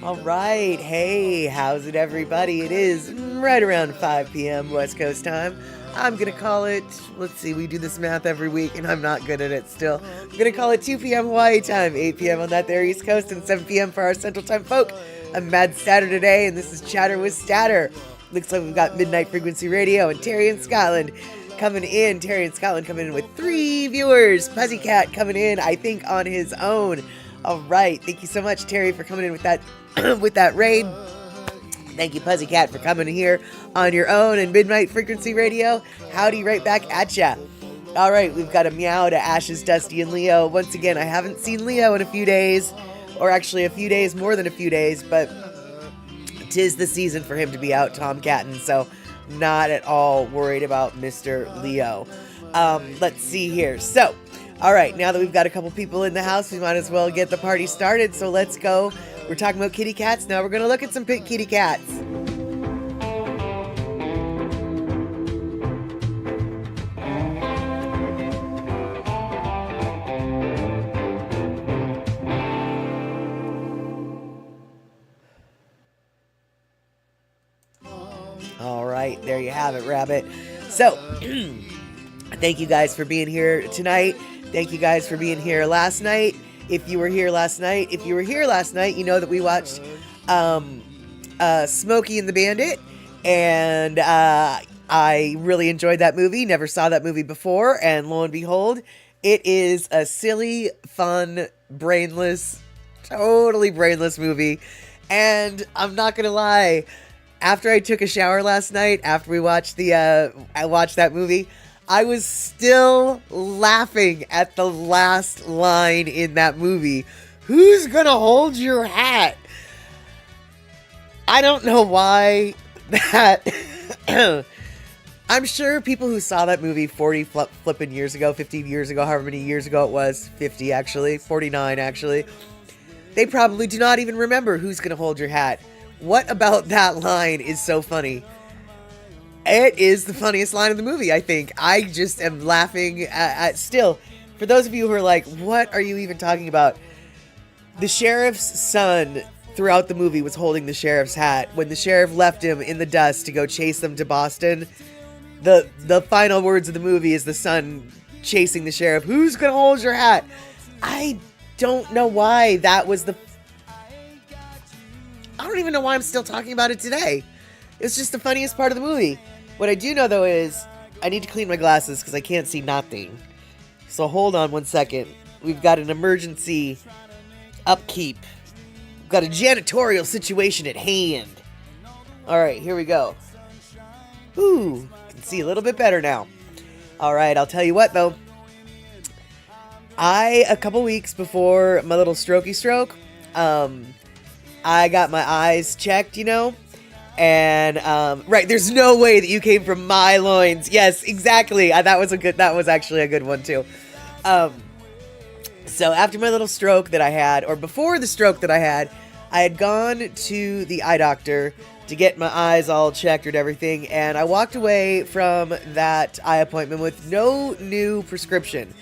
All right. Hey, how's it, everybody? It is right around 5 p.m. West Coast time. I'm going to call it, let's see, we do this math every week and I'm not good at it still. I'm going to call it 2 p.m. Hawaii time, 8 p.m. on that there East Coast, and 7 p.m. for our Central Time folk. I'm Mad Statter today, and this is Chatter with Statter. Looks like we've got Midnight Frequency Radio and Terry in Scotland coming in. Terry in Scotland coming in with 3 viewers. Pussycat coming in, I think, on his own. All right. Thank you so much, Terry, for coming in with that with that raid. Thank you, Pussycat, for coming here on your own. And Midnight Frequency Radio, howdy right back at ya. All right, we've got a meow to Ashes, Dusty, and Leo. Once again, I haven't seen Leo in a few days, or actually a few days, more than a few days, but 'tis the season for him to be out tomcatting, so not at all worried about Mr. Leo. Let's see here. So, all right, now that we've got a couple people in the house, we might as well get the party started, so let's go. We're talking about kitty cats. Now we're going to look at some kitty cats. All right, there you have it, Rabbit. So, thank you guys for being here tonight. Thank you guys for being here last night. If you were here last night, you know that we watched Smokey and the Bandit, and I really enjoyed that movie. Never saw that movie before, and lo and behold, it is a silly, fun, totally brainless movie. And I'm not gonna lie, after I took a shower last night, after we watched I watched that movie, I was still laughing at the last line in that movie. Who's gonna hold your hat? I don't know why that... I'm sure people who saw that movie 40 flipping years ago, 50 years ago, however many years ago it was, 50 actually, 49 actually, they probably do not even remember who's gonna hold your hat. What about that line is so funny? It is the funniest line of the movie, I think. I just am laughing at still. For those of you who are like, what are you even talking about? The sheriff's son throughout the movie was holding the sheriff's hat. When the sheriff left him in the dust to go chase them to Boston, the final words of the movie is the son chasing the sheriff. Who's gonna hold your hat? I don't know why that was I don't even know why I'm still talking about it today. It's just the funniest part of the movie. What I do know, though, is I need to clean my glasses because I can't see nothing. So hold on one second. We've got an emergency upkeep. We've got a janitorial situation at hand. All right, here we go. Ooh, can see a little bit better now. All right, I'll tell you what, though. A couple weeks before my little strokey stroke, I got my eyes checked, and, right, there's no way that you came from my loins. Yes, exactly. That was actually a good one too. So after my little stroke that I had, or before the stroke that I had gone to the eye doctor to get my eyes all checked and everything, and I walked away from that eye appointment with no new prescription.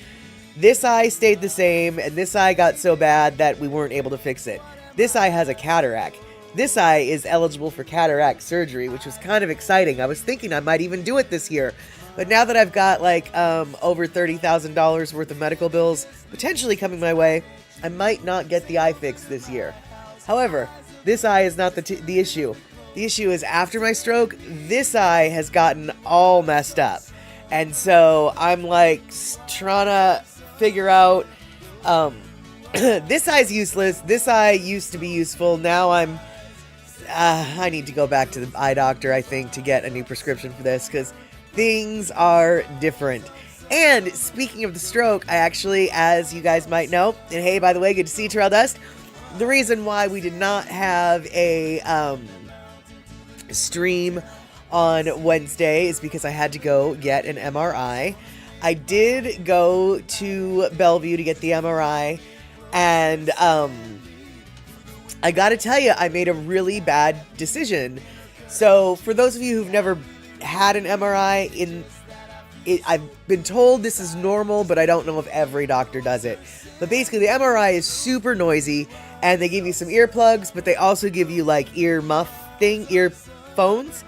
This eye stayed the same, and this eye got so bad that we weren't able to fix it. This eye has a cataract. This eye is eligible for cataract surgery, which was kind of exciting. I was thinking I might even do it this year. But now that I've got over $30,000 worth of medical bills potentially coming my way, I might not get the eye fixed this year. However, this eye is not the issue. The issue is after my stroke, this eye has gotten all messed up. And so I'm trying to figure out, this eye's useless. This eye used to be useful. Now I need to go back to the eye doctor, I think, to get a new prescription for this, because things are different. And speaking of the stroke, I actually, as you guys might know, and hey, by the way, good to see you, Terrell Dust. The reason why we did not have a stream on Wednesday is because I had to go get an MRI. I did go to Bellevue to get the MRI, and I gotta tell you, I made a really bad decision. So for those of you who've never had an MRI, I've been told this is normal, but I don't know if every doctor does it. But basically, the MRI is super noisy, and they give you some earplugs, but they also give you like earphones.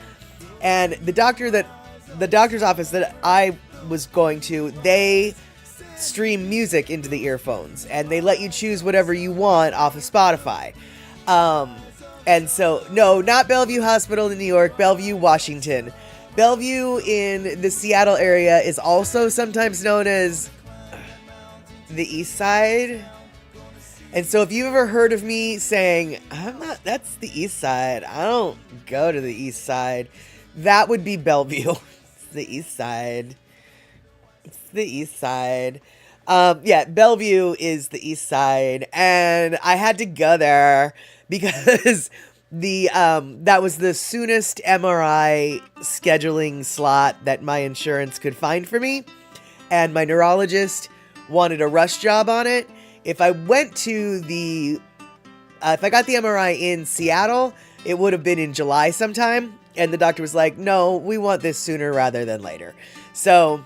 And the doctor's office that I was going to, they stream music into the earphones, and they let you choose whatever you want off of Spotify. And so, no, not Bellevue Hospital in New York, Bellevue, Washington. Bellevue in the Seattle area is also sometimes known as the East Side. And so if you've ever heard of me saying, that's the East Side, I don't go to the East Side, that would be Bellevue. It's the East Side. It's the East Side. Yeah, Bellevue is the East Side, and I had to go there because that was the soonest MRI scheduling slot that my insurance could find for me, and my neurologist wanted a rush job on it. If I went to if I got the MRI in Seattle, it would have been in July sometime, and the doctor was like, no, we want this sooner rather than later. So,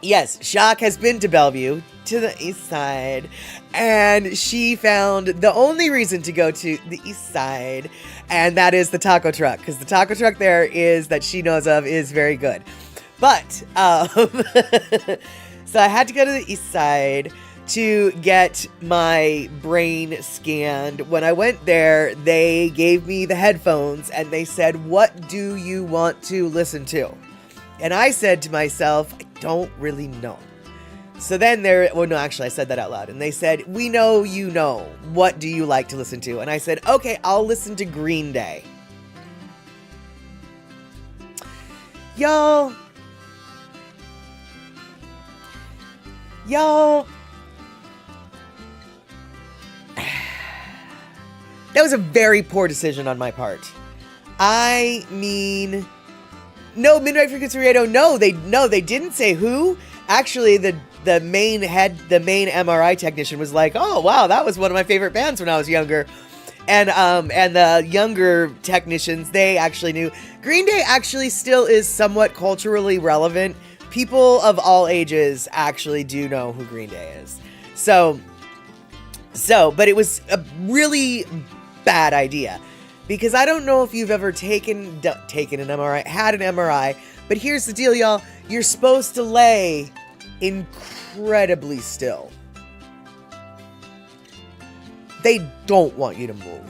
yes, Jacques has been to Bellevue, to the East Side, and she found the only reason to go to the East Side, and that is the taco truck, because the taco truck there that she knows of is very good. But, so I had to go to the East Side to get my brain scanned. When I went there, they gave me the headphones, and they said, what do you want to listen to? And I said to myself, I don't really know. So then I said that out loud. And they said, we know you know. What do you like to listen to? And I said, okay, I'll listen to Green Day. Y'all. That was a very poor decision on my part. I mean, no, Midnight Frequency Radio. No, they didn't say who. Actually, the main MRI technician was like, "Oh, wow, that was one of my favorite bands when I was younger." And the younger technicians, they actually knew. Green Day actually still is somewhat culturally relevant. People of all ages actually do know who Green Day is. So, but it was a really bad idea, because I don't know if you've ever taken an MRI, had an MRI, but here's the deal, y'all. You're supposed to lay incredibly still. They don't want you to move.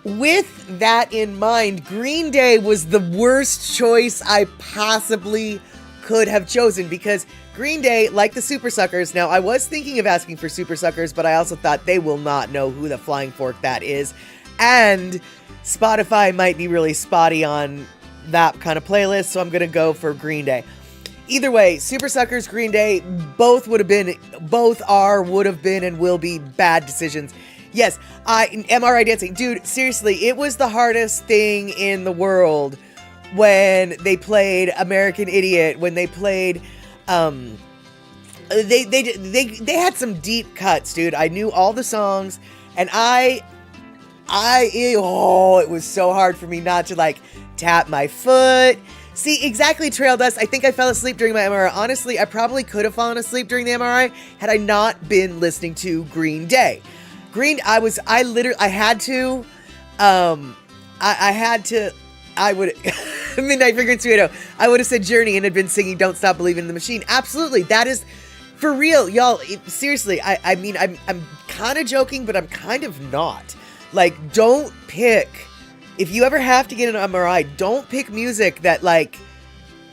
With that in mind, Green Day was the worst choice I possibly could have chosen, because Green Day, like the Super Suckers, now I was thinking of asking for Super Suckers, but I also thought they will not know who the Flying Fork that is, and Spotify might be really spotty on that kind of playlist, so I'm gonna go for Green Day. Either way, Super Suckers, Green Day, both would have been, and will be bad decisions. Yes, MRI dancing. Dude, seriously, it was the hardest thing in the world when they played American Idiot, when they played, they had some deep cuts, dude. I knew all the songs, and it was so hard for me not to, like, tap my foot. See, exactly, Trail Dust. I think I fell asleep during my MRI. Honestly, I probably could have fallen asleep during the MRI had I not been listening to Green Day. Midnight Frequency Radio, I would have said Journey and had been singing Don't Stop Believing in the Machine. Absolutely. That is for real, y'all. Seriously, I mean, I'm kind of joking, but I'm kind of not. Like, don't pick, if you ever have to get an MRI, don't pick music that, like,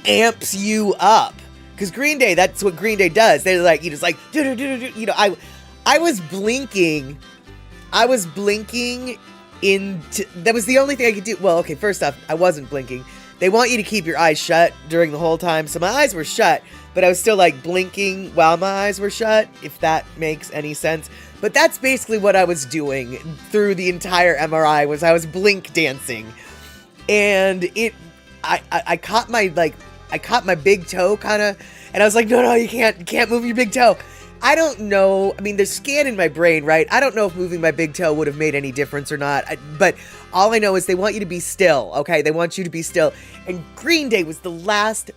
amps you up. Because Green Day, that's what Green Day does. They're like, you just like, you know, I was blinking that was the only thing I could do. Well, okay, first off, I wasn't blinking. They want you to keep your eyes shut during the whole time, so my eyes were shut, but I was still, like, blinking while my eyes were shut, if that makes any sense. But that's basically what I was doing through the entire MRI, was I was blink dancing. And I caught my big toe, kind of, and I was like, no, you can't move your big toe. I don't know. I mean, there's scan in my brain, right? I don't know if moving my big toe would have made any difference or not. But all I know is they want you to be still, okay? They want you to be still. And Green Day was the last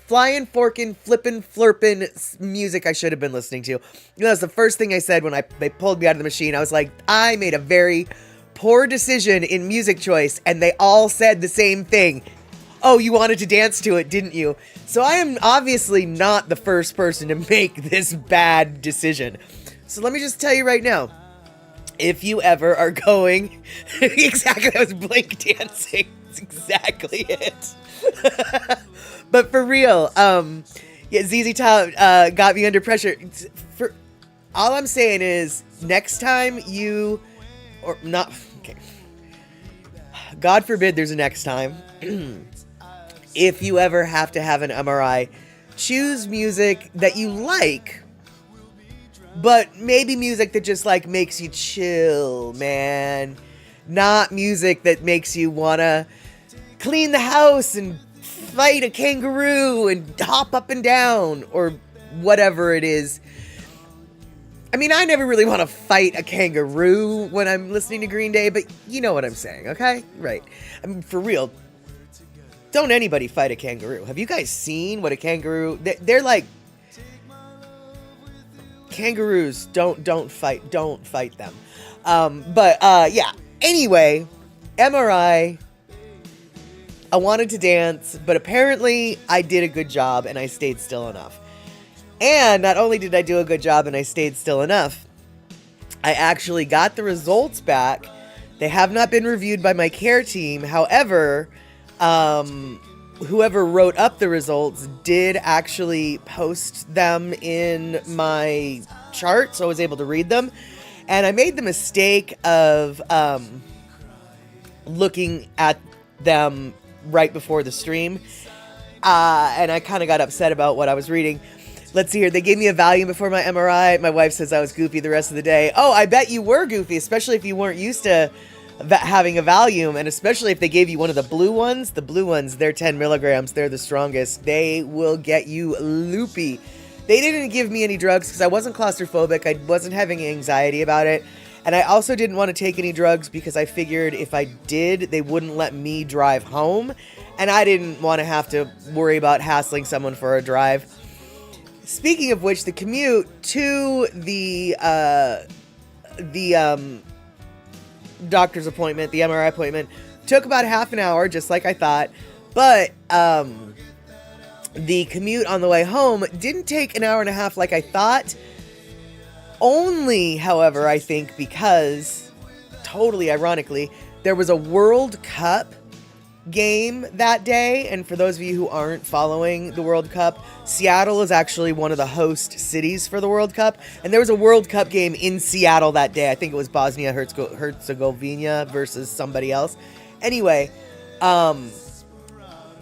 flying, forking, flipping, flirping music I should have been listening to. That's the first thing I said when they pulled me out of the machine. I was like, I made a very poor decision in music choice, and they all said the same thing. Oh, you wanted to dance to it, didn't you? So I am obviously not the first person to make this bad decision. So let me just tell you right now, if you ever are going, exactly, I was Blink dancing. That's exactly it. But for real, yeah, ZZ Top got me under pressure. All I'm saying is, next time you, or not, okay, God forbid there's a next time. If you ever have to have an MRI, choose music that you like, but maybe music that just like makes you chill, man. Not music that makes you wanna clean the house and fight a kangaroo and hop up and down or whatever it is. I mean, I never really want to fight a kangaroo when I'm listening to Green Day, but you know what I'm saying, okay? Right. I mean, for real. Don't anybody fight a kangaroo. Have you guys seen what a kangaroo... They're like... Kangaroos, don't fight them. Yeah. Anyway, MRI... I wanted to dance, but apparently I did a good job and I stayed still enough. And not only did I do a good job and I stayed still enough, I actually got the results back. They have not been reviewed by my care team. However, whoever wrote up the results did actually post them in my chart, so I was able to read them. And I made the mistake of looking at them right before the stream, and I kind of got upset about what I was reading. Let's see here. They gave me a Valium before my MRI. My wife says I was goofy the rest of the day. Oh, I bet you were goofy, especially if you weren't used to having a Valium, and especially if they gave you one of the blue ones. The blue ones, they're 10 milligrams. They're the strongest. They will get you loopy. They didn't give me any drugs because I wasn't claustrophobic. I wasn't having anxiety about it. And I also didn't want to take any drugs because I figured if I did, they wouldn't let me drive home. And I didn't want to have to worry about hassling someone for a drive. Speaking of which, the commute to the doctor's appointment, the MRI appointment, took about half an hour, just like I thought. But the commute on the way home didn't take an hour and a half like I thought. Only, however, I think because, totally ironically, there was a World Cup game that day. And for those of you who aren't following the World Cup, Seattle is actually one of the host cities for the World Cup. And there was a World Cup game in Seattle that day. I think it was Bosnia-Herzegovina versus somebody else. Anyway, and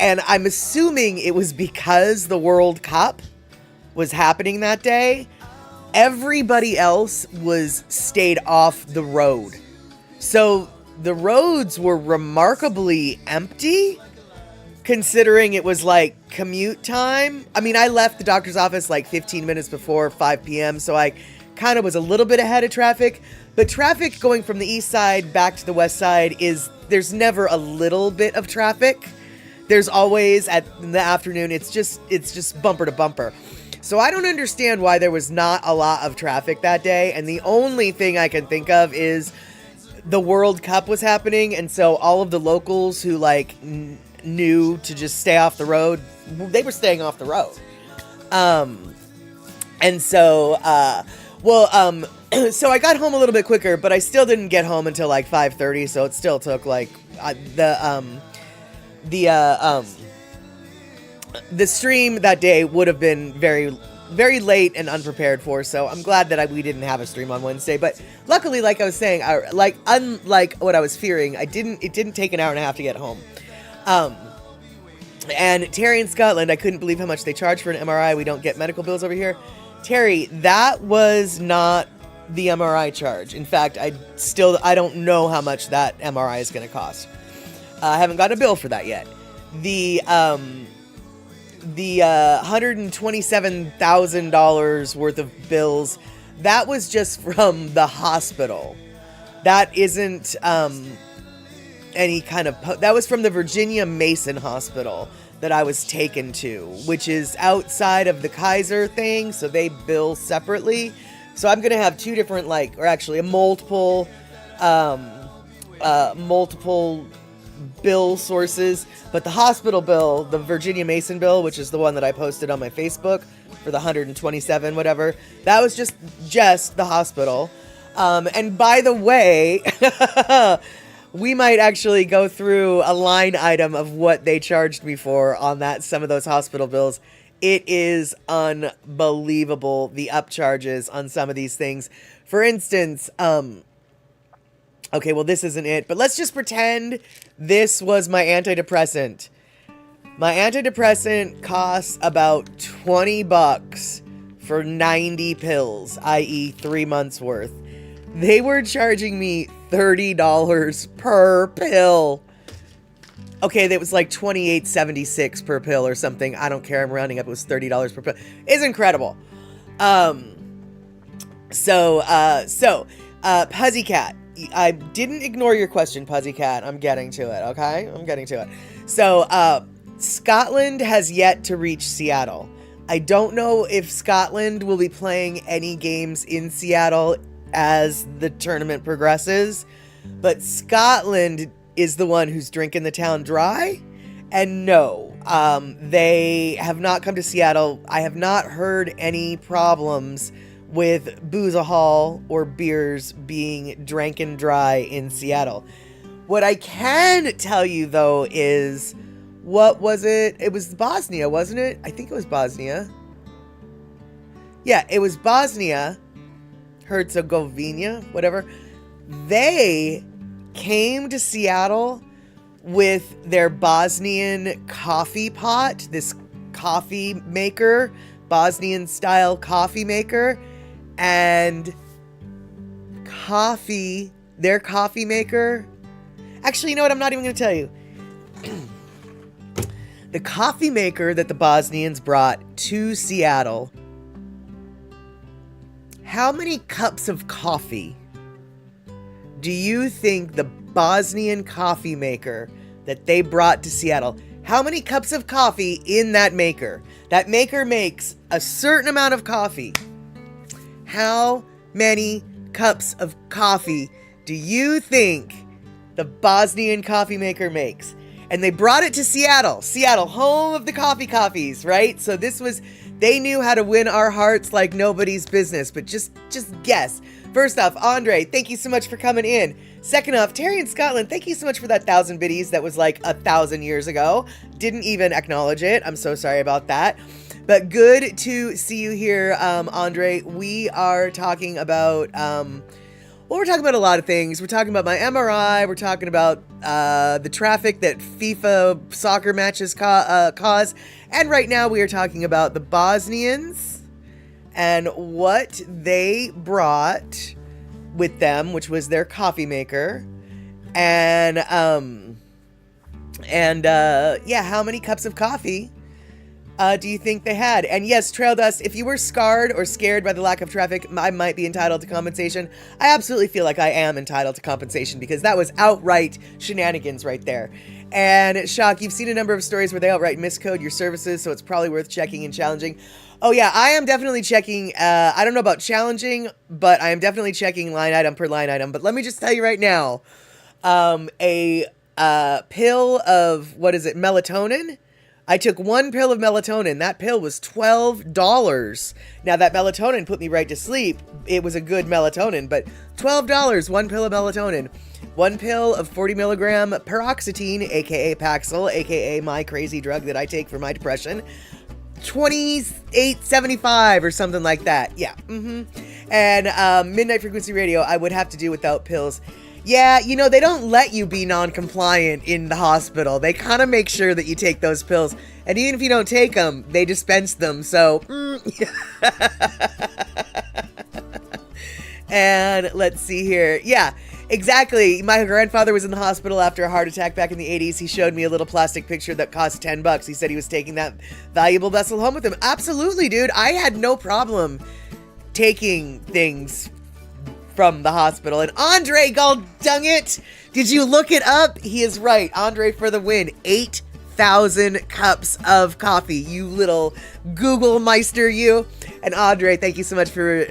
I'm assuming it was because the World Cup was happening that day. Everybody else stayed off the road. So the roads were remarkably empty, considering it was like commute time. I mean, I left the doctor's office like 15 minutes before 5 p.m., so I kind of was a little bit ahead of traffic. But traffic going from the east side back to the west side there's never a little bit of traffic. There's always, in the afternoon, it's just bumper to bumper. So I don't understand why there was not a lot of traffic that day. And the only thing I can think of is the World Cup was happening. And so all of the locals who knew to just stay off the road, they were staying off the road. And so, so I got home a little bit quicker, but I still didn't get home until like 5:30. So it still took the stream that day would have been very, very late and unprepared for, so I'm glad that we didn't have a stream on Wednesday. But luckily, like I was saying, unlike what I was fearing, it didn't take an hour and a half to get home. And Terry in Scotland, I couldn't believe how much they charge for an MRI. We don't get medical bills over here. Terry, that was not the MRI charge. In fact, I don't know how much that MRI is going to cost. I haven't gotten a bill for that yet. The $127,000 worth of bills, that was just from the hospital. That isn't any kind of... that was from the Virginia Mason Hospital. that I was taken to, which is outside of the Kaiser thing, so they bill separately. So I'm gonna have two different, like, or actually multiple bill sources, but the hospital bill, the Virginia Mason bill, which is the one that I posted on my Facebook for the 127 whatever, that was just the hospital. And by the way, we might actually go through a line item of what they charged me for on some of those hospital bills. It is unbelievable, the upcharges on some of these things. For instance, okay, well, this isn't it, but let's just pretend this was my antidepressant. My antidepressant costs about $20 for 90 pills, i.e. 3 months worth. They were charging me $30 per pill. Okay, that was like $28.76 per pill or something. I don't care, I'm rounding up, it was $30 per pill. It's incredible. Puzzycat. I didn't ignore your question, Puzzycat. I'm getting to it, okay? I'm getting to it. So, Scotland has yet to reach Seattle. I don't know if Scotland will be playing any games in Seattle as the tournament progresses, but Scotland is the one who's drinking the town dry. And no, they have not come to Seattle. I have not heard any problems with booze-a-hall or beers being dranken dry in Seattle. What I can tell you, though, is, what was it? It was Bosnia, wasn't it? I think it was Bosnia. Yeah, it was Bosnia, Herzegovina, whatever. They came to Seattle with their Bosnian coffee pot, this coffee maker, Bosnian-style coffee maker, and their coffee maker. Actually, you know what? I'm not even going to tell you. The coffee maker that the Bosnians brought to Seattle, how many cups of coffee do you think the Bosnian coffee maker that they brought to Seattle, how many cups of coffee in that maker? That maker makes a certain amount of coffee. How many cups of coffee do you think the Bosnian coffee maker makes? And they brought it to Seattle. Seattle, home of the coffees, right? So they knew how to win our hearts like nobody's business, but just guess. First off, Andre, thank you so much for coming in. Second off, Terry in Scotland, thank you so much for that 1,000 biddies that was like 1,000 years ago. Didn't even acknowledge it. I'm so sorry about that. But good to see you here, Andre. We are talking about, we're talking about a lot of things. We're talking about my MRI. We're talking about the traffic that FIFA soccer matches cause. And right now we are talking about the Bosnians and what they brought with them, which was their coffee maker. And yeah, how many cups of coffee do you think they had? And yes, Trail Dust, if you were scarred or scared by the lack of traffic, I might be entitled to compensation. I absolutely feel like I am entitled to compensation because that was outright shenanigans right there. And Shock, you've seen a number of stories where they outright miscode your services, so it's probably worth checking and challenging. Oh yeah, I am definitely checking. I don't know about challenging, but I am definitely checking line item per line item. But let me just tell you right now, a pill of, what is it, melatonin? I took one pill of melatonin. That pill was $12. Now, that melatonin put me right to sleep. It was a good melatonin, but $12, one pill of melatonin. One pill of 40 milligram paroxetine, aka Paxil, aka my crazy drug that I take for my depression. $28.75 or something like that. Yeah. And Midnight Frequency Radio, I would have to do without pills. Yeah, you know, they don't let you be non-compliant in the hospital. They kind of make sure that you take those pills. And even if you don't take them, they dispense them. So, And let's see here. Yeah, exactly. My grandfather was in the hospital after a heart attack back in the 80s. He showed me a little plastic picture that cost $10. He said he was taking that valuable vessel home with him. Absolutely, dude. I had no problem taking things from the hospital. And Andre, god dang it, did you look it up? He is right. Andre for the win. 8,000 cups of coffee. You little Google Meister, you. And Audrey, thank you so much for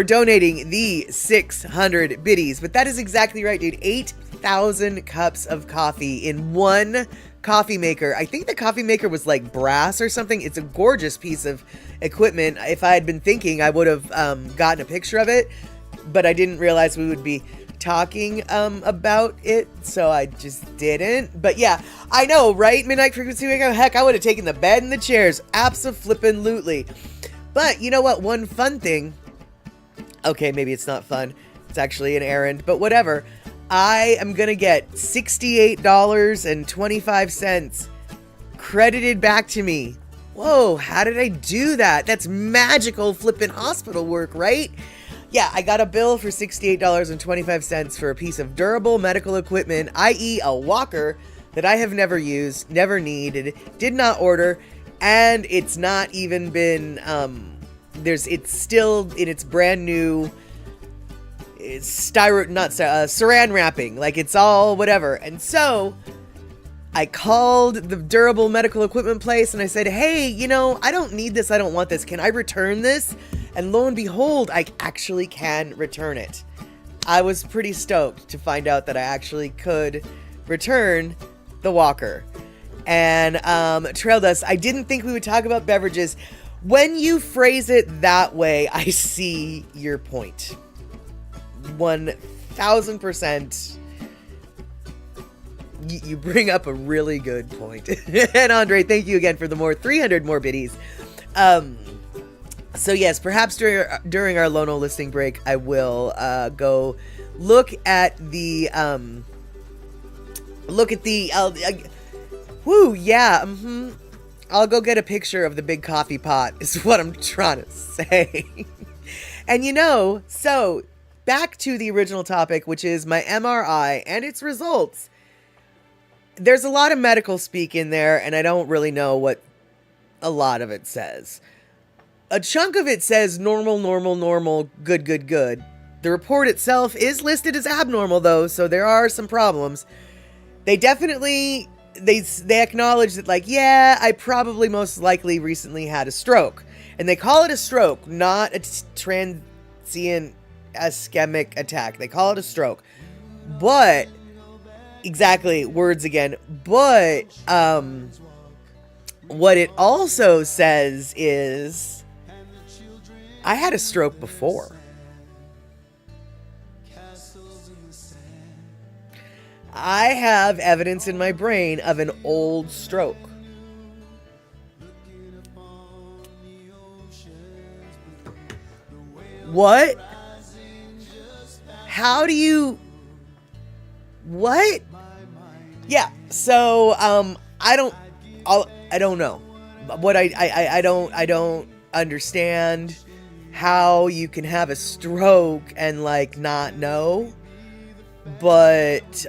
donating the 600 biddies. But that is exactly right, dude. 8,000 cups of coffee in one coffee maker. I think the coffee maker was like brass or something. It's a gorgeous piece of equipment. If I had been thinking, I would have gotten a picture of it, but I didn't realize we would be talking about it, so I just didn't. But yeah, I know, right? Midnight Frequency Radio. Heck, I would have taken the bed and the chairs. Abso-flippin'-lutely. But you know what? One fun thing. Okay, maybe it's not fun. It's actually an errand, but whatever. I am going to get $68.25 credited back to me. Whoa, how did I do that? That's magical flippin' hospital work, right? Yeah, I got a bill for $68.25 for a piece of durable medical equipment, i.e. a walker that I have never used, never needed, did not order, and it's not even been, it's still in its brand new saran wrapping, like it's all whatever. And so I called the durable medical equipment place and I said, hey, I don't need this. I don't want this. Can I return this? And lo and behold, I actually can return it. I was pretty stoked to find out that I actually could return the walker. And Trail Dust, I didn't think we would talk about beverages. When you phrase it that way, I see your point. 1000%. You bring up a really good point. And Andre, thank you again for the 300 more biddies. So yes, perhaps during our Lono listening break, I will go look at the I'll go get a picture of the big coffee pot is what I'm trying to say. And so back to the original topic, which is my MRI and its results. There's a lot of medical speak in there, and I don't really know what a lot of it says. A chunk of it says normal, good. The report itself is listed as abnormal, though, so there are some problems. They definitely, they acknowledge that, I probably most likely recently had a stroke. And they call it a stroke, not a transient ischemic attack. They call it a stroke. But, exactly, words again. But, what it also says is, I had a stroke before. I have evidence in my brain of an old stroke. What? How do you... What? Yeah, so, I don't know. What I don't understand how you can have a stroke and, not know. But,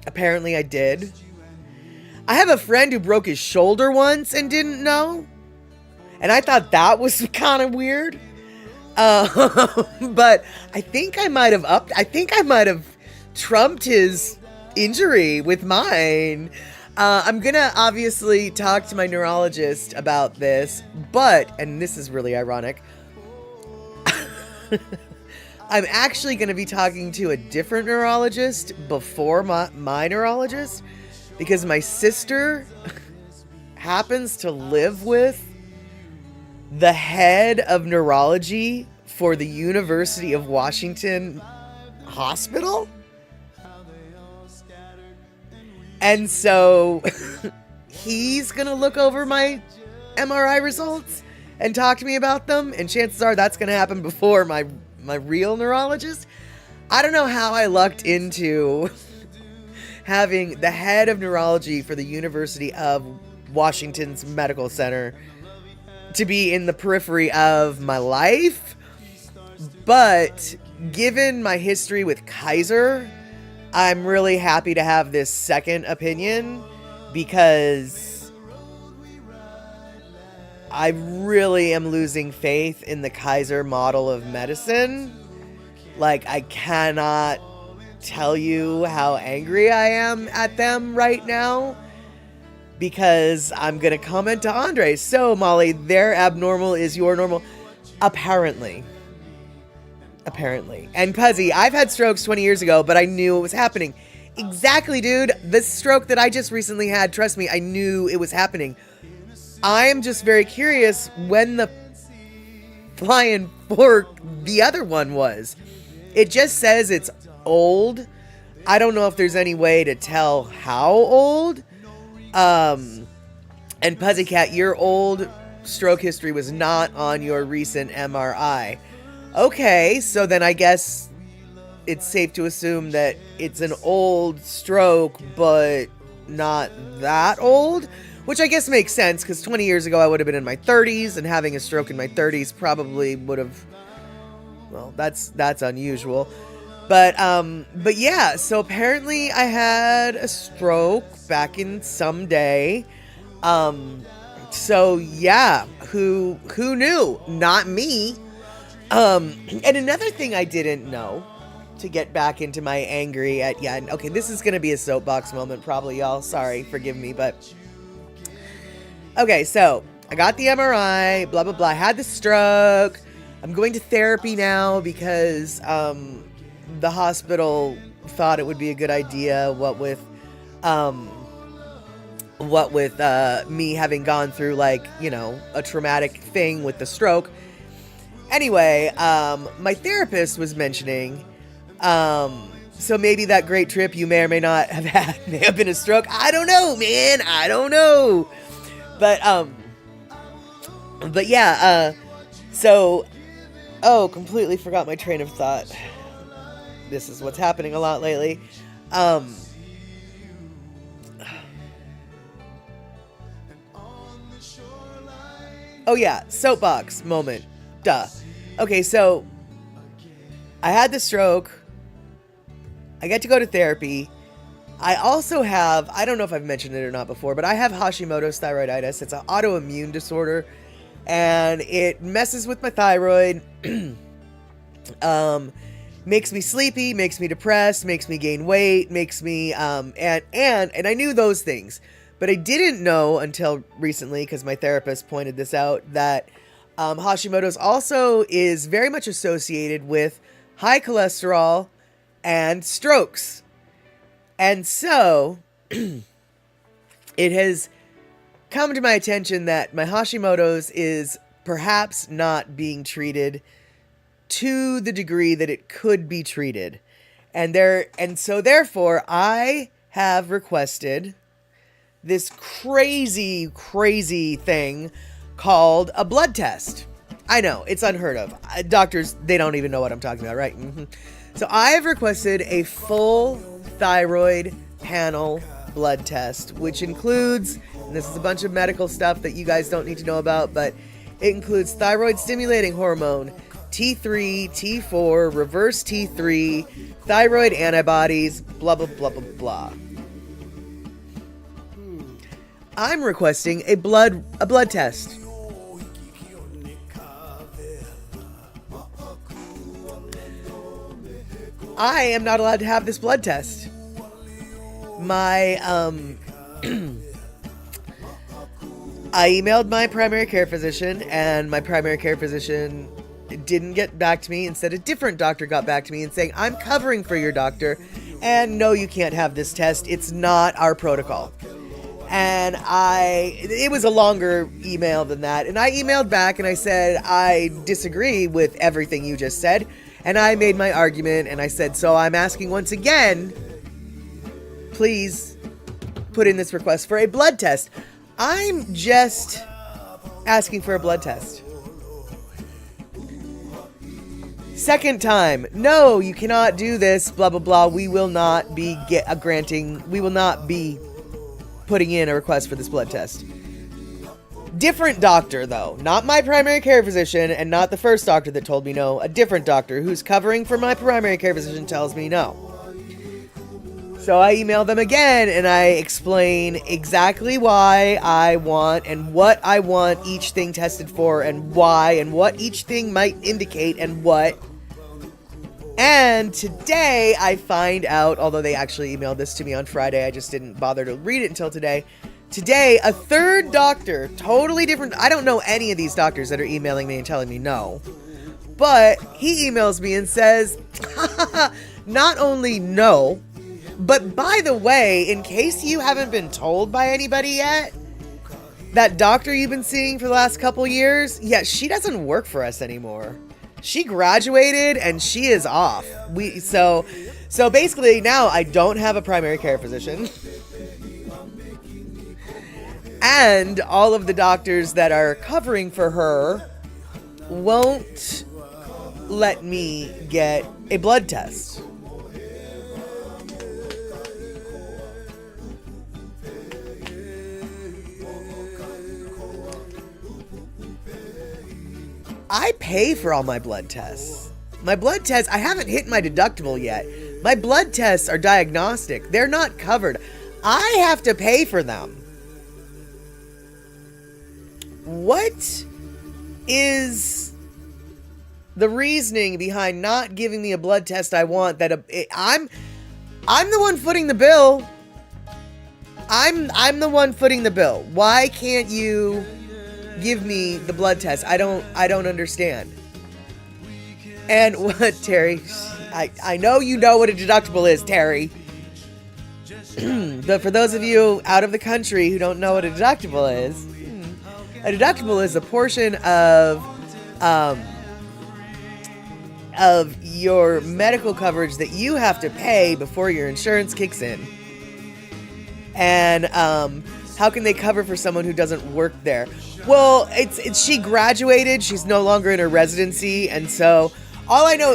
apparently I did. I have a friend who broke his shoulder once and didn't know. And I thought that was kind of weird. But I think I might have trumped his injury with mine. I'm gonna obviously talk to my neurologist about this, and this is really ironic, I'm actually gonna be talking to a different neurologist before my neurologist, because my sister happens to live with the head of neurology for the University of Washington Hospital. And so he's going to look over my MRI results and talk to me about them. And chances are that's going to happen before my real neurologist. I don't know how I lucked into having the head of neurology for the University of Washington's Medical Center to be in the periphery of my life. But given my history with Kaiser, I'm really happy to have this second opinion, because I really am losing faith in the Kaiser model of medicine. I cannot tell you how angry I am at them right now, because I'm going to comment to Andre. So, Molly, their abnormal is your normal. Apparently. And Puzzy, I've had strokes 20 years ago, but I knew it was happening. Exactly, dude. This stroke that I just recently had, trust me, I knew it was happening. I'm just very curious when the flying fork the other one was. It just says it's old. I don't know if there's any way to tell how old. And Puzzycat, your old stroke history was not on your recent MRI. Okay, so then I guess it's safe to assume that it's an old stroke, but not that old, which I guess makes sense, because 20 years ago I would have been in my 30s, and having a stroke in my 30s probably would have, well, that's unusual. But yeah, so apparently I had a stroke back in some day. So yeah, who knew? Not me. And another thing I didn't know, to get back into my angry at, yeah, okay, this is going to be a soapbox moment probably, y'all. Sorry, forgive me, but okay, so I got the MRI, blah, blah, blah. I had the stroke. I'm going to therapy now because, the hospital thought it would be a good idea, what with me having gone through, like, you know, a traumatic thing with the stroke. Anyway, my therapist was mentioning, so maybe that great trip you may or may not have had may have been a stroke. I don't know, man. I don't know. But yeah, so, completely forgot my train of thought. This is what's happening a lot lately. Oh yeah, soapbox moment. Duh. Okay, so I had the stroke. I get to go to therapy. I also have, I don't know if I've mentioned it or not before, but I have Hashimoto's thyroiditis. It's an autoimmune disorder, and it messes with my thyroid. Makes me sleepy, makes me depressed, makes me gain weight, makes me, and I knew those things, but I didn't know until recently, because my therapist pointed this out, that Hashimoto's also is very much associated with high cholesterol and strokes. And so it has come to my attention that my Hashimoto's is perhaps not being treated to the degree that it could be treated. And so therefore I have requested this crazy thing called a blood test. I know, it's unheard of. Doctors, they don't even know what I'm talking about, right? Mm-hmm. So I have requested a full thyroid panel blood test, which includes, and this is a bunch of medical stuff that you guys don't need to know about, but it includes thyroid stimulating hormone, T3, T4, reverse T3, thyroid antibodies, blah, blah, blah, blah, blah. I'm requesting a blood test. I am not allowed to have this blood test. My, I emailed my primary care physician, and my primary care physician didn't get back to me. Instead, a different doctor got back to me and saying, I'm covering for your doctor, and no, you can't have this test. It's not our protocol. And it was a longer email than that. And I emailed back and I said, I disagree with everything you just said. And I made my argument and I said, so I'm asking once again, please put in this request for a blood test. I'm just asking for a blood test. Second time, no, you cannot do this, blah, blah, blah. We will not be putting in a request for this blood test. Different doctor, though. Not my primary care physician, and not the first doctor that told me no. A different doctor who's covering for my primary care physician tells me no. So I email them again, and I explain exactly why I want and what I want each thing tested for, and why, and what each thing might indicate, and what. And today I find out, although they actually emailed this to me on Friday, I just didn't bother to read it until today. Today, a third doctor, totally different. I don't know any of these doctors that are emailing me and telling me no. But he emails me and says, not only no, but by the way, in case you haven't been told by anybody yet, that doctor you've been seeing for the last couple years, yeah, she doesn't work for us anymore. She graduated and she is off. So basically now I don't have a primary care physician. And all of the doctors that are covering for her won't let me get a blood test. I pay for all my blood tests. My blood tests, I haven't hit my deductible yet. My blood tests are diagnostic. They're not covered. I have to pay for them. What is the reasoning behind not giving me a blood test I want? I'm the one footing the bill. I'm the one footing the bill. Why can't you give me the blood test? I don't understand. And what, Terry? I know you know what a deductible is, Terry. But for those of you out of the country who don't know what a deductible is, a deductible is a portion of your medical coverage that you have to pay before your insurance kicks in. And how can they cover for someone who doesn't work there? Well, it's she graduated. She's no longer in her residency, and so all I know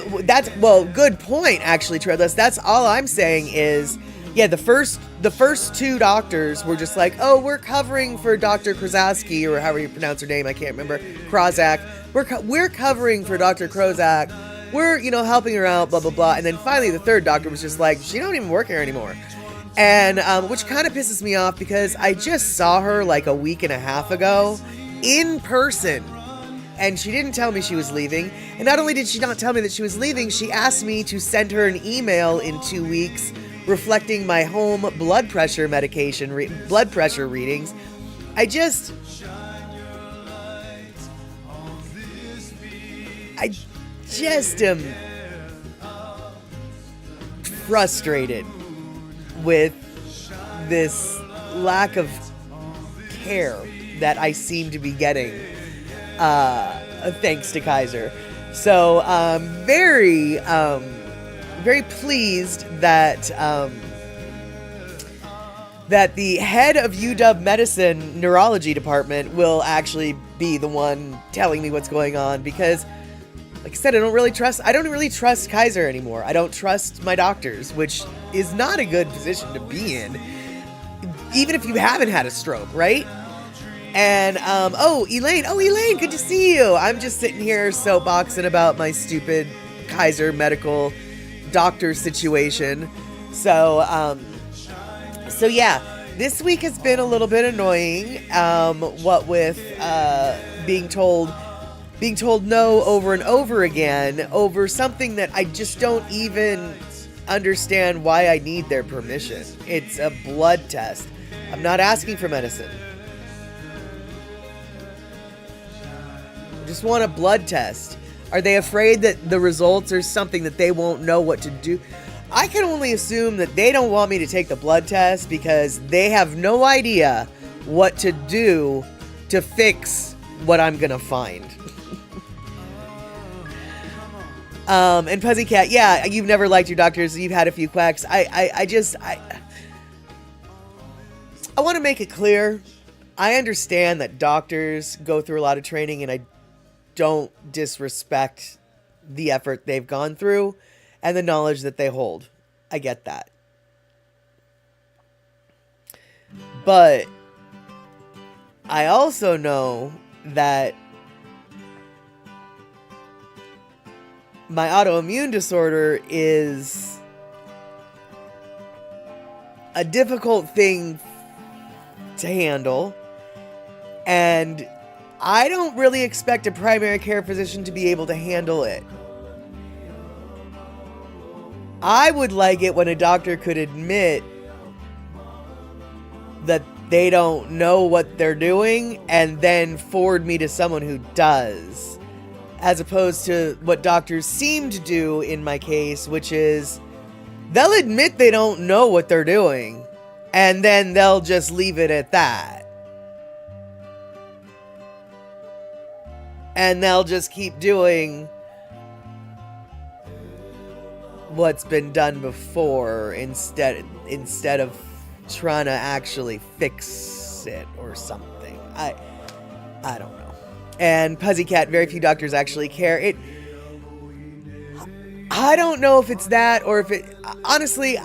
good point actually, Treadless. That's all I'm saying is, yeah, the first two doctors were just like, oh, we're covering for Dr. Krozowski, or however you pronounce her name, I can't remember, Krozak. We're covering for Dr. Krozak. We're helping her out, blah blah blah. And then finally the third doctor was just like, she don't even work here anymore. And which kind of pisses me off because I just saw her like a week and a half ago in person, and she didn't tell me she was leaving. And not only did she not tell me that she was leaving, she asked me to send her an email in 2 weeks reflecting my home blood pressure medication, blood pressure readings. I just am frustrated with this lack of care that I seem to be getting, thanks to Kaiser. So very pleased that that the head of UW Medicine Neurology Department will actually be the one telling me what's going on, because like I said, I don't really trust Kaiser anymore. I don't trust my doctors, which is not a good position to be in, even if you haven't had a stroke, right? And, Elaine, good to see you. I'm just sitting here soapboxing about my stupid Kaiser medical doctor situation. So yeah, this week has been a little bit annoying, what with, being told no over and over again over something that I just don't even understand why I need their permission. It's a blood test. I'm not asking for medicine. I just want a blood test. Are they afraid that the results are something that they won't know what to do? I can only assume that they don't want me to take the blood test because they have no idea what to do to fix what I'm gonna find. And Pussycat, yeah, you've never liked your doctors. You've had a few quacks. I want to make it clear. I understand that doctors go through a lot of training, and I don't disrespect the effort they've gone through and the knowledge that they hold. I get that. But I also know that my autoimmune disorder is a difficult thing to handle, and I don't really expect a primary care physician to be able to handle it. I would like it when a doctor could admit that they don't know what they're doing and then forward me to someone who does, as opposed to what doctors seem to do in my case, which is they'll admit they don't know what they're doing and then they'll just leave it at that. And they'll just keep doing what's been done before instead of trying to actually fix it or something. I don't know. And Pussycat, very few doctors actually care. I don't know if it's that or if it, honestly,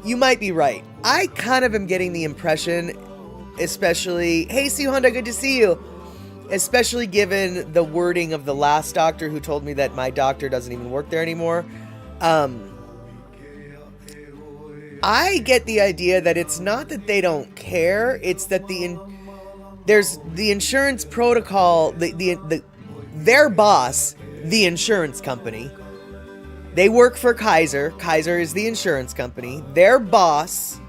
you might be right. I kind of am getting the impression, especially, hey, Sue Honda, good to see you. Especially given the wording of the last doctor who told me that my doctor doesn't even work there anymore. I get the idea that it's not that they don't care, it's that there's the insurance protocol, their boss, the insurance company. They work for Kaiser. Kaiser is the insurance company. Their boss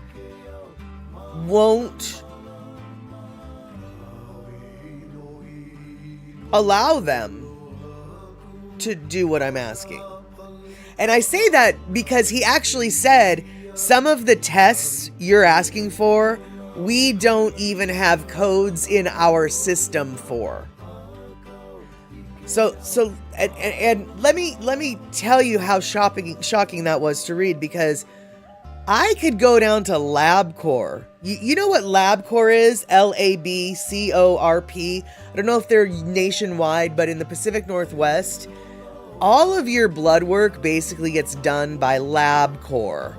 won't allow them to do what I'm asking. And I say that because he actually said some of the tests you're asking for, we don't even have codes in our system for. So let me tell you how shocking that was to read, because I could go down to LabCorp. You know what LabCorp is? LABCORP. I don't know if they're nationwide, but in the Pacific Northwest, all of your blood work basically gets done by LabCorp.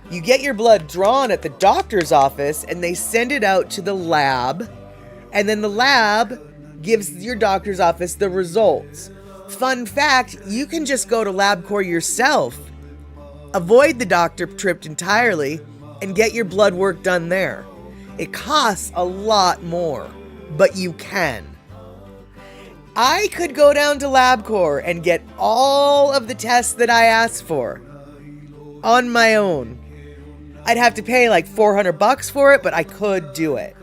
You get your blood drawn at the doctor's office and they send it out to the lab, and then the lab gives your doctor's office the results. Fun fact, you can just go to LabCorp yourself, avoid the doctor trip entirely, and get your blood work done there. It costs a lot more, but you can. I could go down to LabCorp and get all of the tests that I asked for on my own. I'd have to pay like $400 for it, but I could do it.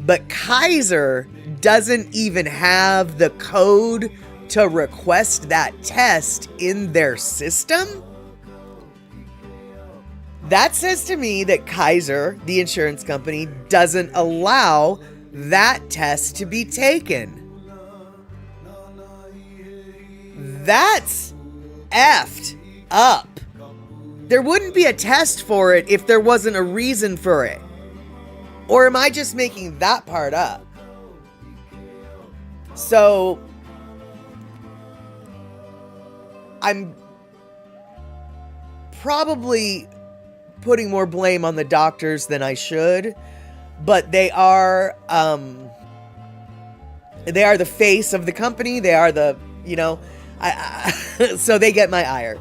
But Kaiser doesn't even have the code to request that test in their system? That says to me that Kaiser, the insurance company, doesn't allow that test to be taken. That's effed up. There wouldn't be a test for it if there wasn't a reason for it. Or am I just making that part up? So I'm probably putting more blame on the doctors than I should, but they are the face of the company. They are the, so they get my ire.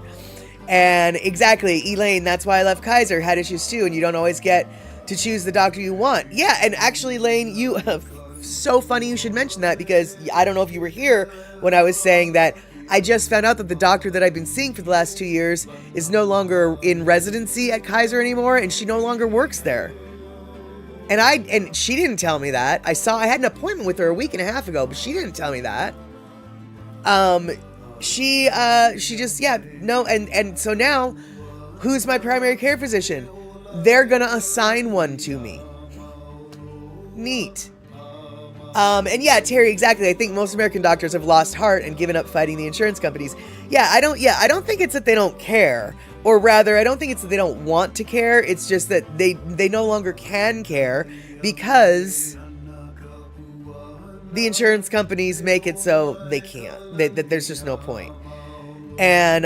And exactly, Elaine, that's why I left Kaiser, had issues too, and you don't always get to choose the doctor you want. Yeah, and actually, Elaine, you so funny you should mention that, because I don't know if you were here when I was saying that I just found out that the doctor that I've been seeing for the last 2 years is no longer in residency at Kaiser anymore, and she no longer works there. And she didn't tell me that. I had an appointment with her a week and a half ago, but she didn't tell me that. She just, no, and so now, who's my primary care physician? They're gonna assign one to me. Neat. And yeah, Terry, exactly. I think most American doctors have lost heart and given up fighting the insurance companies. I don't think it's that they don't care, or rather, I don't think it's that they don't want to care. It's just that they no longer can care because the insurance companies make it so they can't. That there's just no point. And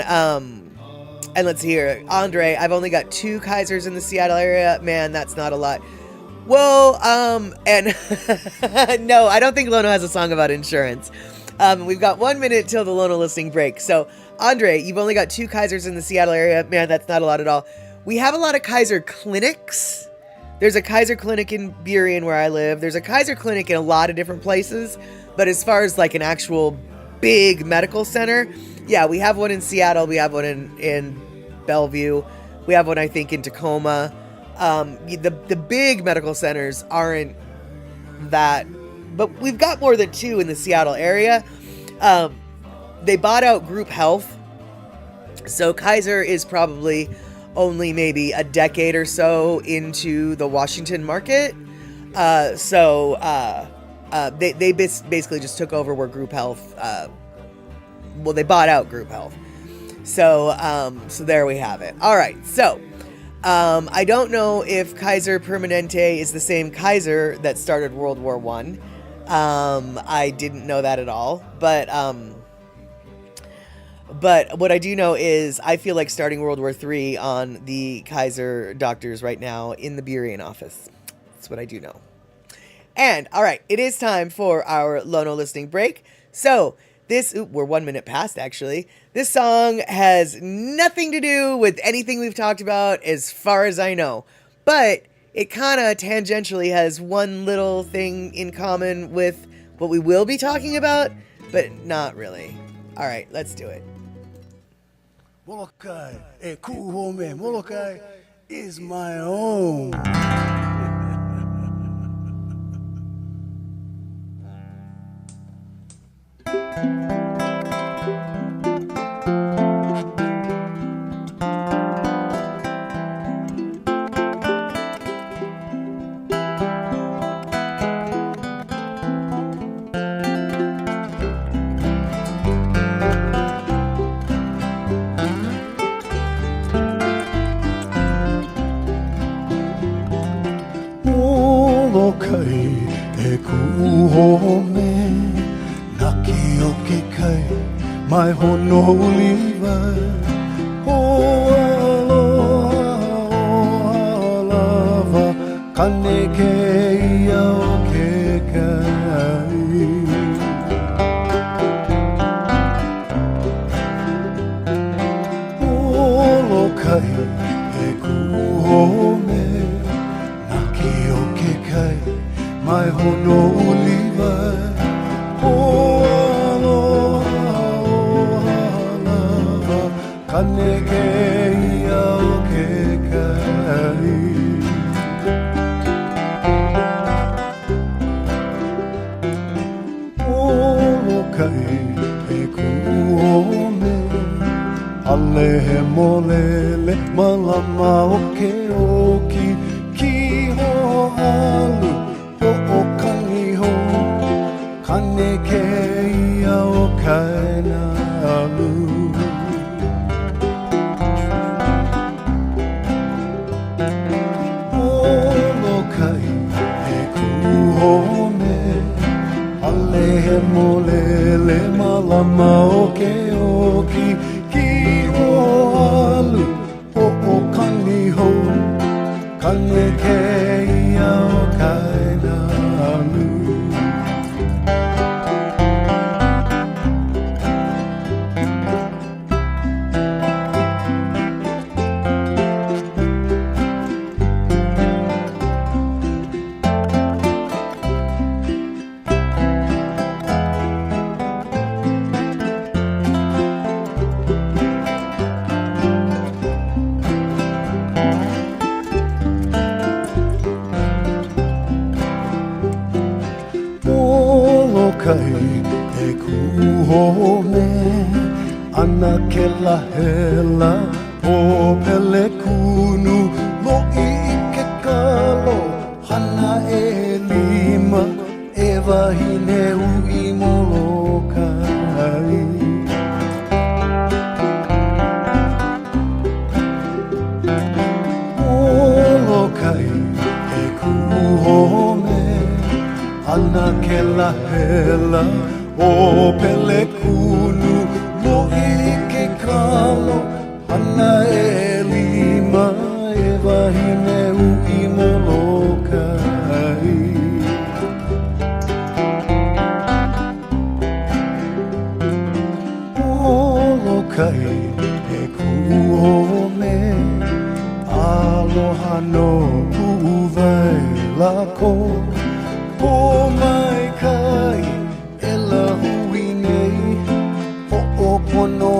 let's see here. Andre, I've only got 2 Kaisers in the Seattle area. Man, that's not a lot. Well, and no, I don't think Lono has a song about insurance. We've got 1 minute till the Lono listing break. So, Andre, you've only got 2 Kaisers in the Seattle area. Man, that's not a lot at all. We have a lot of Kaiser clinics. There's a Kaiser clinic in Burien where I live. There's a Kaiser clinic in a lot of different places. But as far as like an actual big medical center, Yeah, we have one in Seattle. We have one in Bellevue. We have one, I think, in Tacoma. The big medical centers aren't that, but we've got more than 2 in the Seattle area. They bought out Group Health, so Kaiser is probably only maybe a decade or so into the Washington market. They basically just took over where Group Health, they bought out Group Health. So there we have it. All right. So, I don't know if Kaiser Permanente is the same Kaiser that started World War I. I didn't know that at all, but what I do know is I feel like starting World War III on the Kaiser doctors right now in the Burien office. That's what I do know. And, all right, it is time for our Lono listening break. So, we're 1 minute past, actually. This song has nothing to do with anything we've talked about as far as I know. But it kind of tangentially has one little thing in common with what we will be talking about, but not really. All right, let's do it. Molokai, e kuhome, Molokai is my own. My honoliva, oh aloha, kane ke ia o ke kai. Olokai e kuhome, naki o ke kai, my honoliva, oh kane ke ia o ke kai. Olokai e kuhome, ale he molele malama o ke oki, ki ho alu o kangiho, kane ke ia o kaina alu. He molele malama o ke oki ki o alu o kaniho kane ke ia o kaina alu. E kuhome ana ke la hela o pele kunu lo'i I ke kalo hana e lima e wahine ui molokai. Molokai e kuhome ana ke la hela o pele kunu lo'i ke kalo hana e lima e wahine ui molokai. Molokai e kuhome aloha no uwai lako po mai kai e la hui nei ho o pono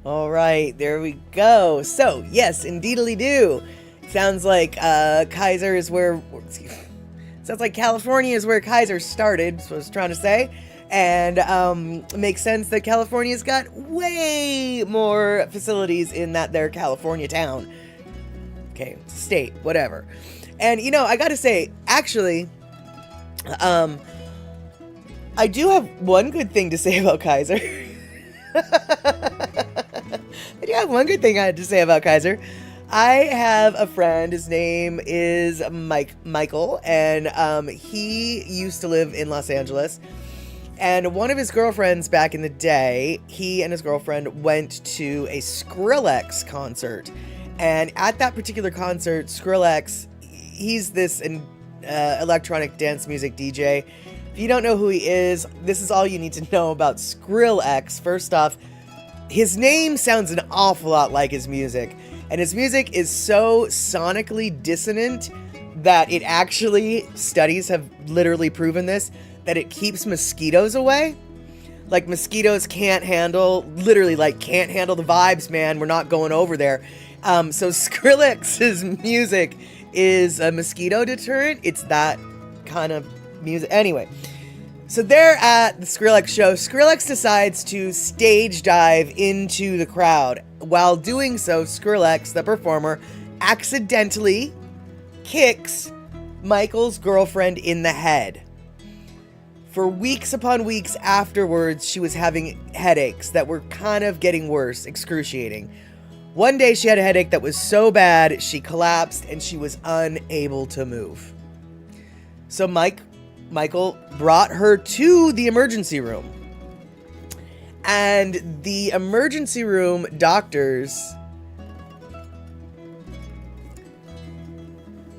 All right, there we go. So, yes, indeedly do. Sounds like Kaiser is where... Sounds like California is where Kaiser started, is what I was trying to say. And it makes sense that California's got way more facilities in that there California town. Okay, state, whatever. And, you know, I gotta say, actually, I do have one good thing to say about Kaiser. I do have one good thing I had to say about Kaiser. I have a friend, his name is Michael, and he used to live in Los Angeles. And one of his girlfriends back in the day, he and his girlfriend went to a Skrillex concert. And at that particular concert, Skrillex, he's this electronic dance music DJ. If you don't know who he is, this is all you need to know about Skrillex. First off, his name sounds an awful lot like his music. And his music is so sonically dissonant that it actually, studies have literally proven this, that it keeps mosquitoes away. Like, mosquitoes can't handle the vibes, man. We're not going over there. So Skrillex's music is a mosquito deterrent. It's that kind of music. Anyway, so they're at the Skrillex show. Skrillex decides to stage dive into the crowd. While doing so, Skrillex, the performer, accidentally kicks Michael's girlfriend in the head. For weeks upon weeks afterwards, she was having headaches that were kind of getting worse, excruciating. One day she had a headache that was so bad, she collapsed and she was unable to move. So Michael brought her to the emergency room. And the emergency room doctors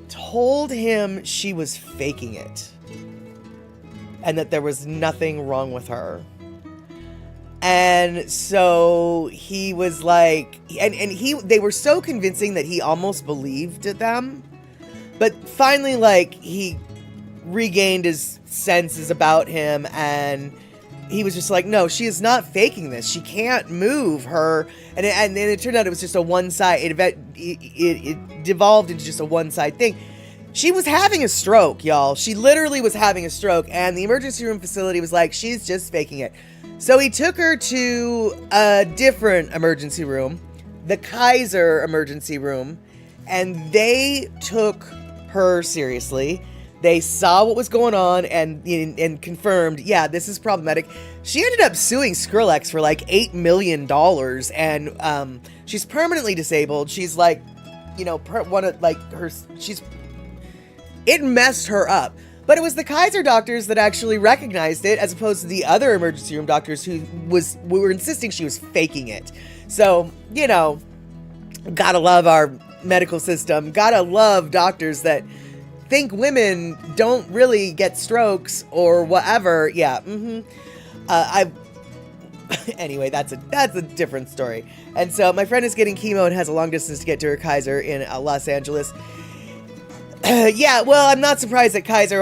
told him she was faking it. And that there was nothing wrong with her. And so he was like, they were so convincing that he almost believed them. But finally, like, he regained his senses about him, and he was just like, no, she is not faking this. She can't move her. And it turned out it was just a one-side, it devolved into just a one-side thing. She was having a stroke, y'all. She literally was having a stroke, and the emergency room facility was like, she's just faking it. So he took her to a different emergency room, the Kaiser emergency room, and they took her seriously. They saw what was going on and confirmed, yeah, this is problematic. She ended up suing Skrillex for like $8 million, and she's permanently disabled. She's like, you know, it messed her up. But it was the Kaiser doctors that actually recognized it, as opposed to the other emergency room doctors who were insisting she was faking it. So, you know, gotta love our medical system. Gotta love doctors that think women don't really get strokes or whatever. Yeah. Anyway, that's a different story. And so my friend is getting chemo and has a long distance to get to her Kaiser in Los Angeles. Yeah, well, I'm not surprised that Kaiser's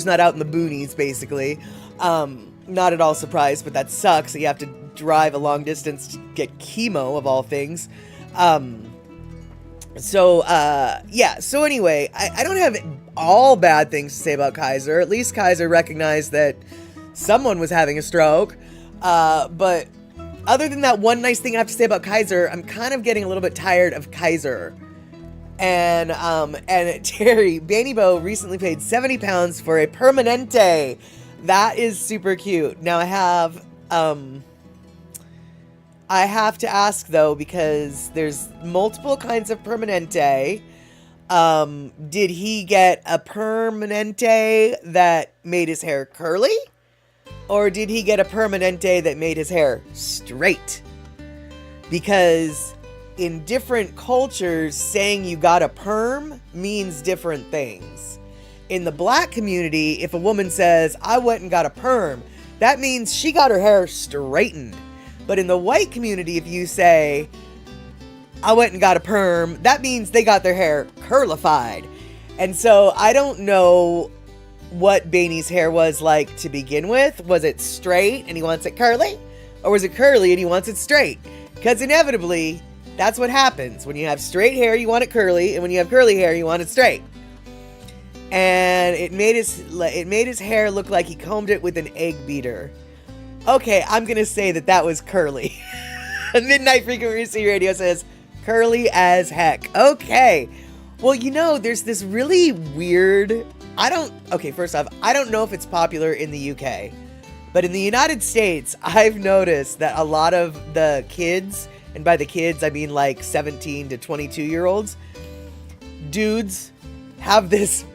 not out in the boonies, basically. Not at all surprised, but that sucks that you have to drive a long distance to get chemo, of all things. So anyway, I don't have all bad things to say about Kaiser. At least Kaiser recognized that someone was having a stroke. But other than that one nice thing I have to say about Kaiser, I'm kind of getting a little bit tired of Kaiser. And Terry Baneybo recently paid 70 pounds for a Permanente. That is super cute. Now I have to ask though, because there's multiple kinds of Permanente. Did he get a Permanente that made his hair curly? Or did he get a Permanente that made his hair straight? Because in different cultures, saying you got a perm means different things. In the black community, if a woman says, I went and got a perm, that means she got her hair straightened. But in the white community, if you say, I went and got a perm, that means they got their hair curlified. And so I don't know what Baney's hair was like to begin with. Was it straight and he wants it curly? Or was it curly and he wants it straight? Because inevitably, that's what happens. When you have straight hair, you want it curly, and when you have curly hair, you want it straight. And it made his hair look like he combed it with an egg beater. Okay, I'm gonna say that was curly. Midnight Frequency Radio says, curly as heck. Okay. Well, there's this really weird... first off, I don't know if it's popular in the UK. But in the United States, I've noticed that a lot of the kids, and by the kids, I mean like 17 to 22-year-olds, dudes have this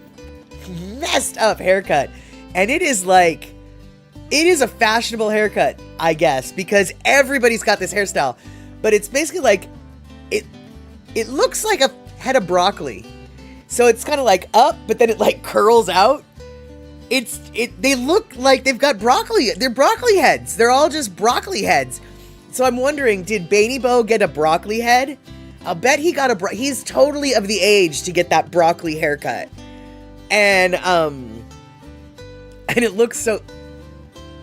messed up haircut. And it is a fashionable haircut, I guess, because everybody's got this hairstyle. But it's basically like, it looks like a head of broccoli. So it's kind of like up, but then it like curls out. They look like they've got broccoli. They're broccoli heads. They're all just broccoli heads. So I'm wondering, did Beanie Bo get a broccoli head? I'll bet he got he's totally of the age to get that broccoli haircut. And it looks so...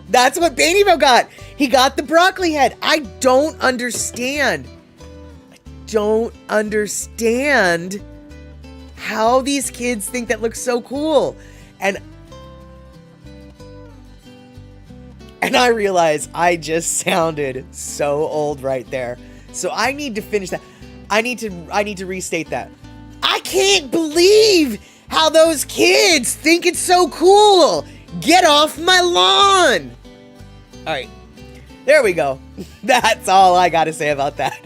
That's what Beanie Bo got. He got the broccoli head. I don't understand how these kids think that looks so cool. And I realize I just sounded so old right there. So I need to finish that. I need to restate that. I can't believe how those kids think it's so cool. Get off my lawn. All right. There we go. That's all I got to say about that.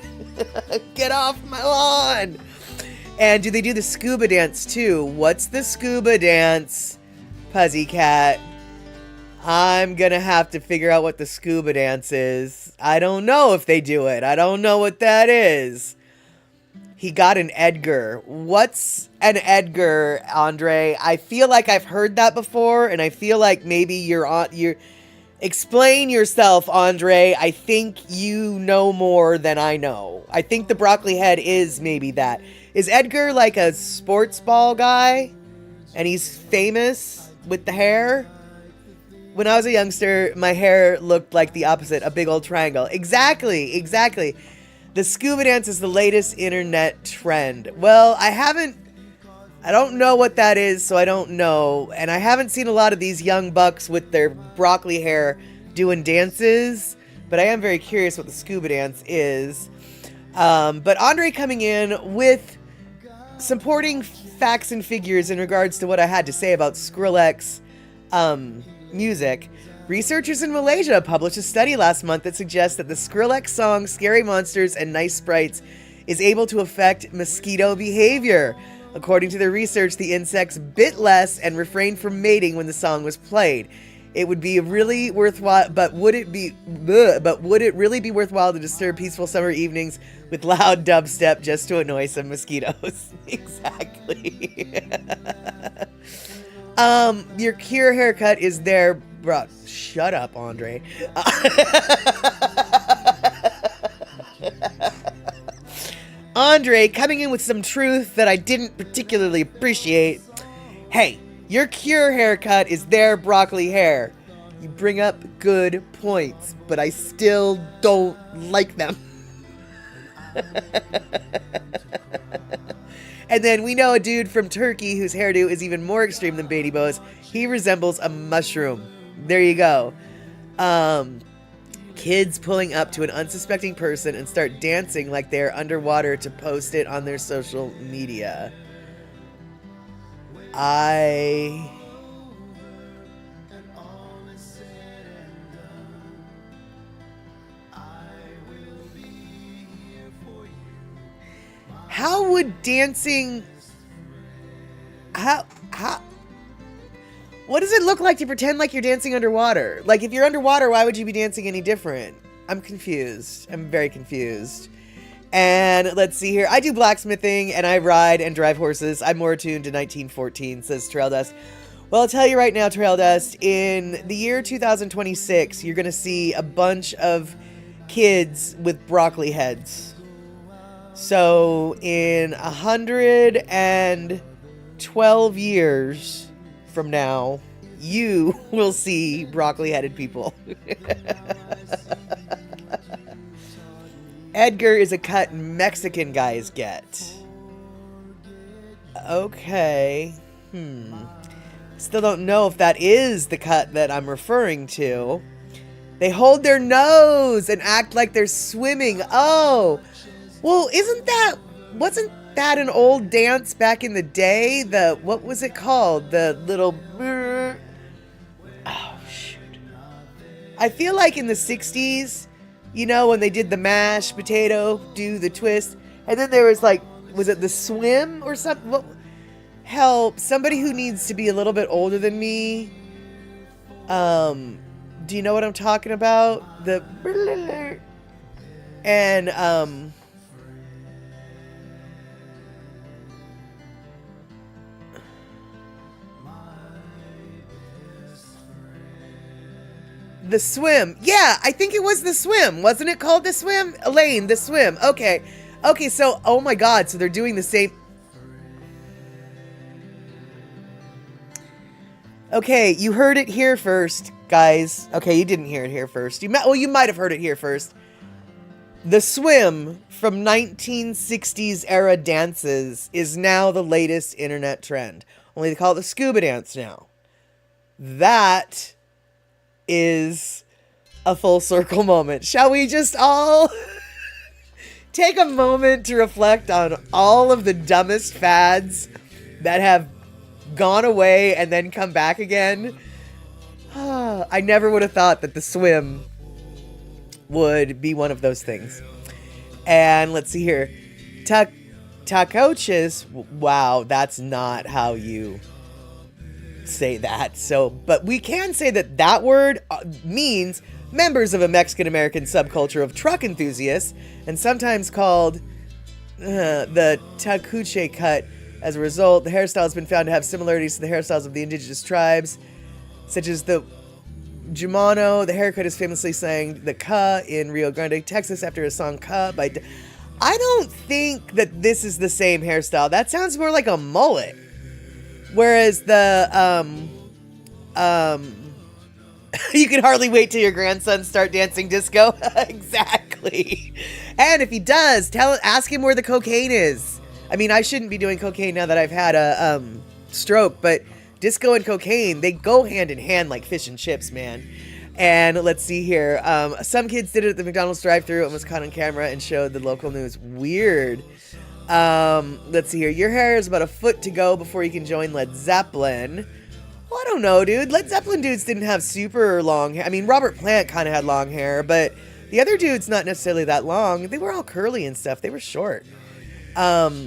Get off my lawn. And do they do the scuba dance too? What's the scuba dance, Pussycat? I'm gonna have to figure out what the scuba dance is. I don't know if they do it. I don't know what that is. He got an Edgar. What's an Edgar, Andre? I feel like I've heard that before, and I feel like maybe you're explain yourself, Andre. I think you know more than I know. I think the broccoli head is maybe that. Is Edgar like a sports ball guy? And he's famous with the hair? When I was a youngster, my hair looked like the opposite, a big old triangle. Exactly. The scuba dance is the latest internet trend. Well, I don't know what that is, so I don't know. And I haven't seen a lot of these young bucks with their broccoli hair doing dances, but I am very curious what the scuba dance is. But Andre coming in with supporting facts and figures in regards to what I had to say about Skrillex music. Researchers in Malaysia published a study last month that suggests that the Skrillex song Scary Monsters and Nice Sprites is able to affect mosquito behavior. According to their research, the insects bit less and refrained from mating when the song was played. It would be really worthwhile, but would it really be worthwhile to disturb peaceful summer evenings with loud dubstep just to annoy some mosquitoes? Exactly. Your cure haircut is there, bro. Shut up, Andre. Andre coming in with some truth that I didn't particularly appreciate. Hey, your cure haircut is their broccoli hair. You bring up good points, but I still don't like them. And then we know a dude from Turkey whose hairdo is even more extreme than Beanie Bo's. He resembles a mushroom. There you go. Kids pulling up to an unsuspecting person and start dancing like they're underwater to post it on their social media. How would dancing... How... What does it look like to pretend like you're dancing underwater? Like, if you're underwater, why would you be dancing any different? I'm confused. I'm very confused. And let's see here. I do blacksmithing, and I ride and drive horses. I'm more attuned to 1914, says Trail Dust. Well, I'll tell you right now, Trail Dust, in the year 2026, you're going to see a bunch of kids with broccoli heads. So, in 112 years from now, you will see broccoli-headed people. Edgar is a cut Mexican guys get. Okay. Still don't know if that is the cut that I'm referring to. They hold their nose and act like they're swimming. Oh, well, wasn't that an old dance back in the day? What was it called? The little, oh, shoot. I feel like in the 60s, you know, when they did the mashed potato, do the twist, and then there was like, was it the swim or something? Help, somebody who needs to be a little bit older than me. Do you know what I'm talking about? And the swim. Yeah, I think it was the swim. Wasn't it called the swim? Elaine, the swim. Okay. Okay, so, oh my God, so they're doing the same. Okay, you heard it here first, guys. Okay, you didn't hear it here first. You might have heard it here first. The swim from 1960s era dances is now the latest internet trend. Only they call it the scuba dance now. That is a full circle moment. Shall we just all take a moment to reflect on all of the dumbest fads that have gone away and then come back again? I never would have thought that the swim would be one of those things. And let's see here. Tacoches. Wow, that's not how you say that. So, but we can say that that word means members of a Mexican-American subculture of truck enthusiasts, and sometimes called the tacuche cut. As a result, the hairstyle has been found to have similarities to the hairstyles of the indigenous tribes, such as the Jumano. The haircut is famously sang the Ka in Rio Grande, Texas, after a song Ka by... I don't think that this is the same hairstyle. That sounds more like a mullet. Whereas the, you can hardly wait till your grandson start dancing disco. Exactly. And if he does, ask him where the cocaine is. I mean, I shouldn't be doing cocaine now that I've had a stroke, but disco and cocaine, they go hand in hand like fish and chips, man. And let's see here. Some kids did it at the McDonald's drive-thru and was caught on camera and showed the local news. Weird. Let's see here. Your hair is about a foot to go before you can join Led Zeppelin. Well, I don't know, dude. Led Zeppelin dudes didn't have super long hair. I mean, Robert Plant kind of had long hair, but the other dudes not necessarily that long. They were all curly and stuff. They were short. I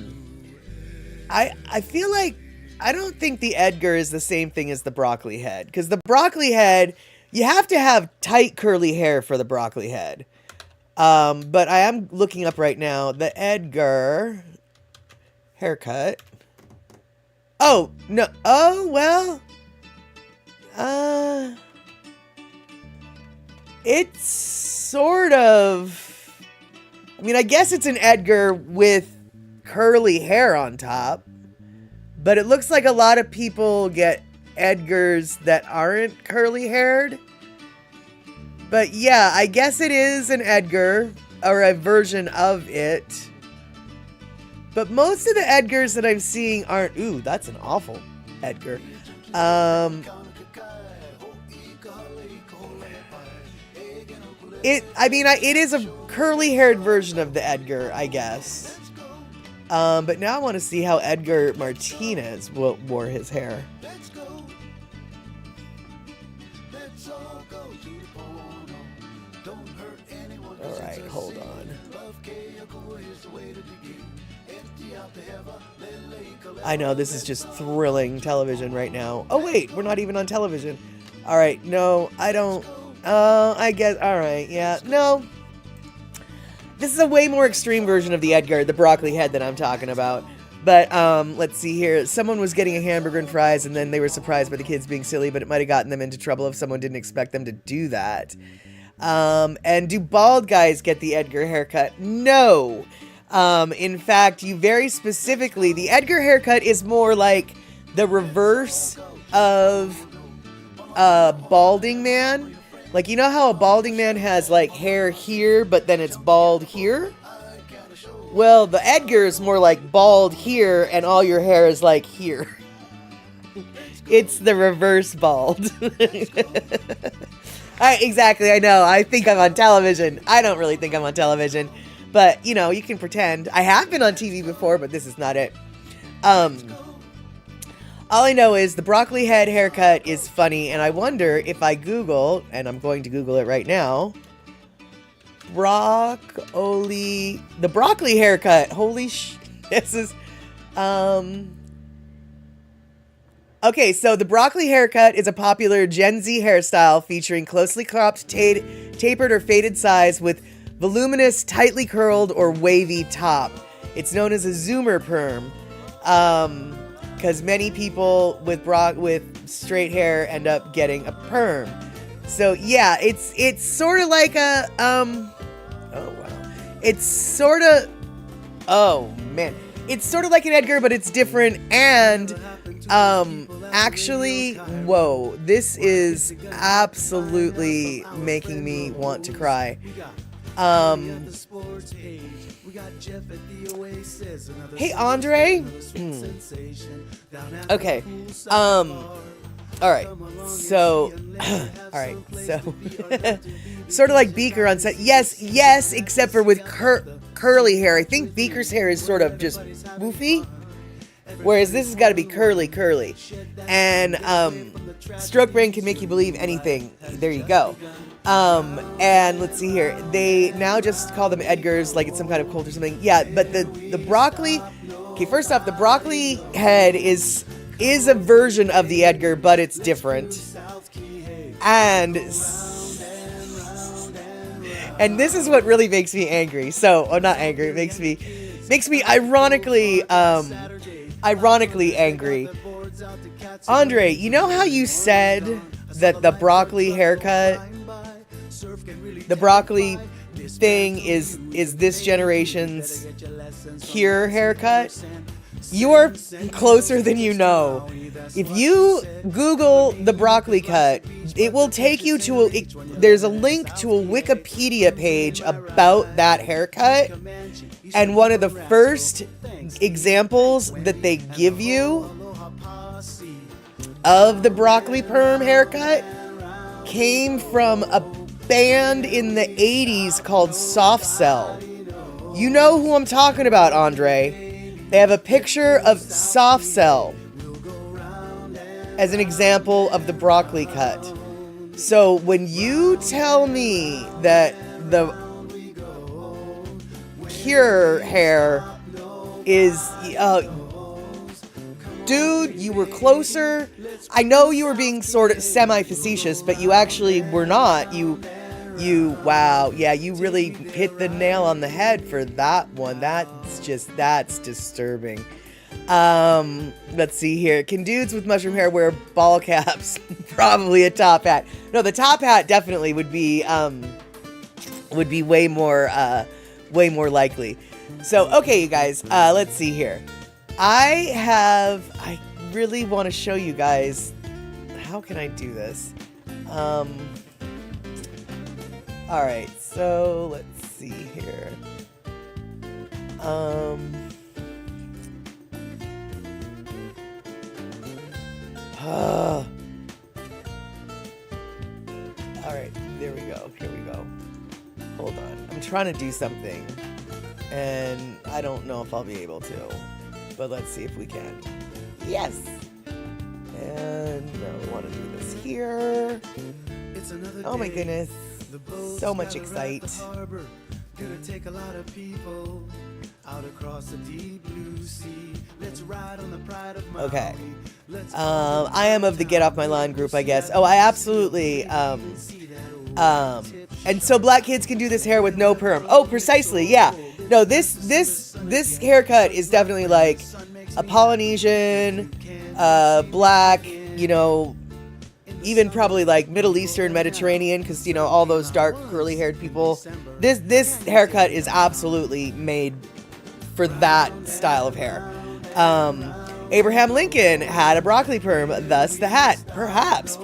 feel like I don't think the Edgar is the same thing as the broccoli head, because the broccoli head, you have to have tight curly hair for the broccoli head. But I am looking up right now the Edgar haircut. Oh, no. Oh, well. It's sort of, I mean, I guess it's an Edgar with curly hair on top, but it looks like a lot of people get Edgars that aren't curly haired. But yeah, I guess it is an Edgar or a version of it. But most of the Edgars that I'm seeing aren't. Ooh, that's an awful Edgar. It is a curly-haired version of the Edgar, I guess. But now I want to see how Edgar Martinez wore his hair. All right, hold on. I know this is just thrilling television right now. Oh wait, we're not even on television. All right, no, I don't. I guess. All right, yeah, no. This is a way more extreme version of the Edgar, the broccoli head that I'm talking about. But let's see here. Someone was getting a hamburger and fries, and then they were surprised by the kids being silly, but it might have gotten them into trouble if someone didn't expect them to do that. And do bald guys get the Edgar haircut? No. In fact, you very specifically, the Edgar haircut is more like the reverse of a balding man. Like, you know how a balding man has like hair here, but then it's bald here? Well, the Edgar is more like bald here, and all your hair is like here. It's the reverse bald. Exactly, I know. I think I'm on television. I don't really think I'm on television. But, you know, you can pretend. I have been on TV before, but this is not it. All I know is the broccoli head haircut is funny, and I wonder if I Google, and I'm going to Google it right now, the broccoli haircut. Holy this is, okay, so the broccoli haircut is a popular Gen Z hairstyle featuring closely cropped, tapered or faded sides with voluminous, tightly curled or wavy top. It's known as a zoomer perm, because many people with straight hair end up getting a perm. So yeah, it's sort of like a oh wow, it's sort of, oh man, it's sort of like an Edgar, but it's different. And actually, whoa, this is absolutely making me want to cry. Hey Andre. Okay. Alright, so alright, so sort of like Beaker on set. Yes, except for with curly hair. I think Beaker's hair is sort of just woofy, whereas this has got to be curly. And Stroke Brain can make you believe anything. There you go. And let's see here. They now just call them Edgars, like it's some kind of cult or something. Yeah, but the broccoli. Okay, first off, the broccoli head is a version of the Edgar, but it's different. And this is what really makes me angry. So, not angry. It makes me ironically angry. Andre, you know how you said that the broccoli haircut, the broccoli thing is this generation's Cure haircut? You're closer than you know. If you Google the broccoli cut, it will take you to there's a link to a Wikipedia page about that haircut. And one of the first examples that they give you of the broccoli perm haircut came from a band in the 80s called Soft Cell. You know who I'm talking about, Andre. They have a picture of Soft Cell as an example of the broccoli cut. So when you tell me that the Cure hair is, dude, you were closer. I know you were being sort of semi-facetious, but you actually were not. Wow, yeah, you really hit the nail on the head for that one. That's disturbing. Let's see here. Can dudes with mushroom hair wear ball caps? Probably a top hat. No, the top hat definitely would be way more likely. So, okay, you guys, let's see here. I really want to show you guys, how can I do this? Alright, so let's see here. Alright, there we go. Here we go. Hold on. I'm trying to do something, and I don't know if I'll be able to, but let's see if we can. Yes! And now we want to do this here. Oh my goodness. So much excite. Gonna take a lot of people out across the deep blue sea. Let's ride on the pride of Maui. Okay. I am of the Get Off My Lawn group, I guess. Oh, I absolutely and so black kids can do this hair with no perm. Oh, precisely. Yeah. No, this haircut is definitely like a Polynesian, black, you know, even probably like Middle Eastern, Mediterranean, because, you know, all those dark curly haired people. This haircut is absolutely made for that style of hair. Abraham Lincoln had a broccoli perm, thus the hat. Perhaps.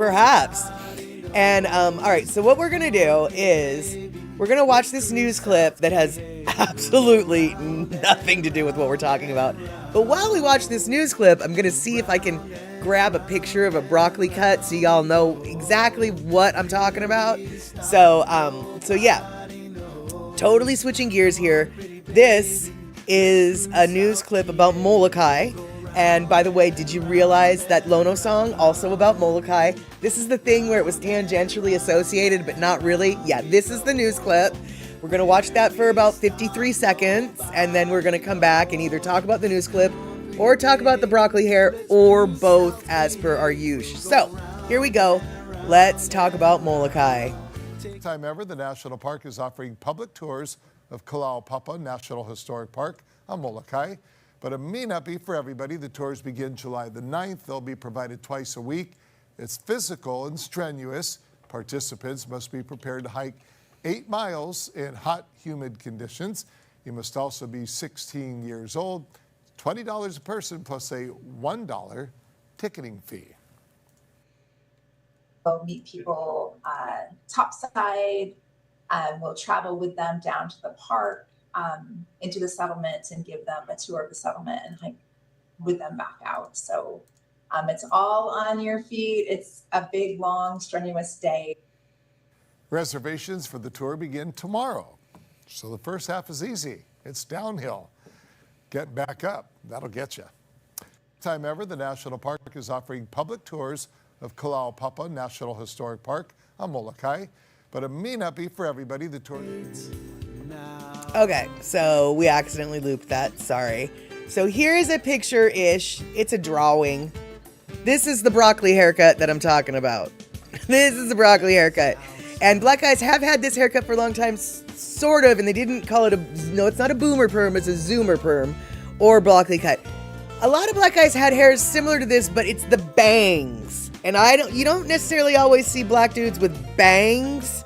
And all right, so what we're gonna do is we're going to watch this news clip that has absolutely nothing to do with what we're talking about. But while we watch this news clip, I'm going to see if I can grab a picture of a broccoli cut so y'all know exactly what I'm talking about. So yeah, totally switching gears here. This is a news clip about Molokai. And by the way, did you realize that Lono song also about Molokai? This is the thing where it was tangentially associated, but not really. Yeah, this is the news clip. We're going to watch that for about 53 seconds, and then we're going to come back and either talk about the news clip or talk about the broccoli hair, or both as per our use. So, here we go. Let's talk about Molokai. First time ever, the National Park is offering public tours of Kalaupapa National Historic Park on Molokai. But it may not be for everybody. The tours begin July the 9th. They'll be provided twice a week. It's physical and strenuous. Participants must be prepared to hike 8 miles in hot, humid conditions. You must also be 16 years old. $20 a person plus a $1 ticketing fee. We'll meet people topside. We'll travel with them down to the park, into the settlement, and give them a tour of the settlement and hike with them back out. So it's all on your feet. It's a big, long, strenuous day. Reservations for the tour begin tomorrow. So the first half is easy. It's downhill. Get back up. That'll get you. Time ever, the National Park is offering public tours of Kalaupapa National Historic Park on Molokai. But it may not be for everybody. The tour... Okay, so we accidentally looped that. Sorry. So here is a picture-ish. It's a drawing. This is the broccoli haircut that I'm talking about. This is the broccoli haircut. And black guys have had this haircut for a long time, sort of, and they didn't call it no, it's not a boomer perm, it's a zoomer perm, or broccoli cut. A lot of black guys had hairs similar to this, but it's the bangs. And you don't necessarily always see black dudes with bangs.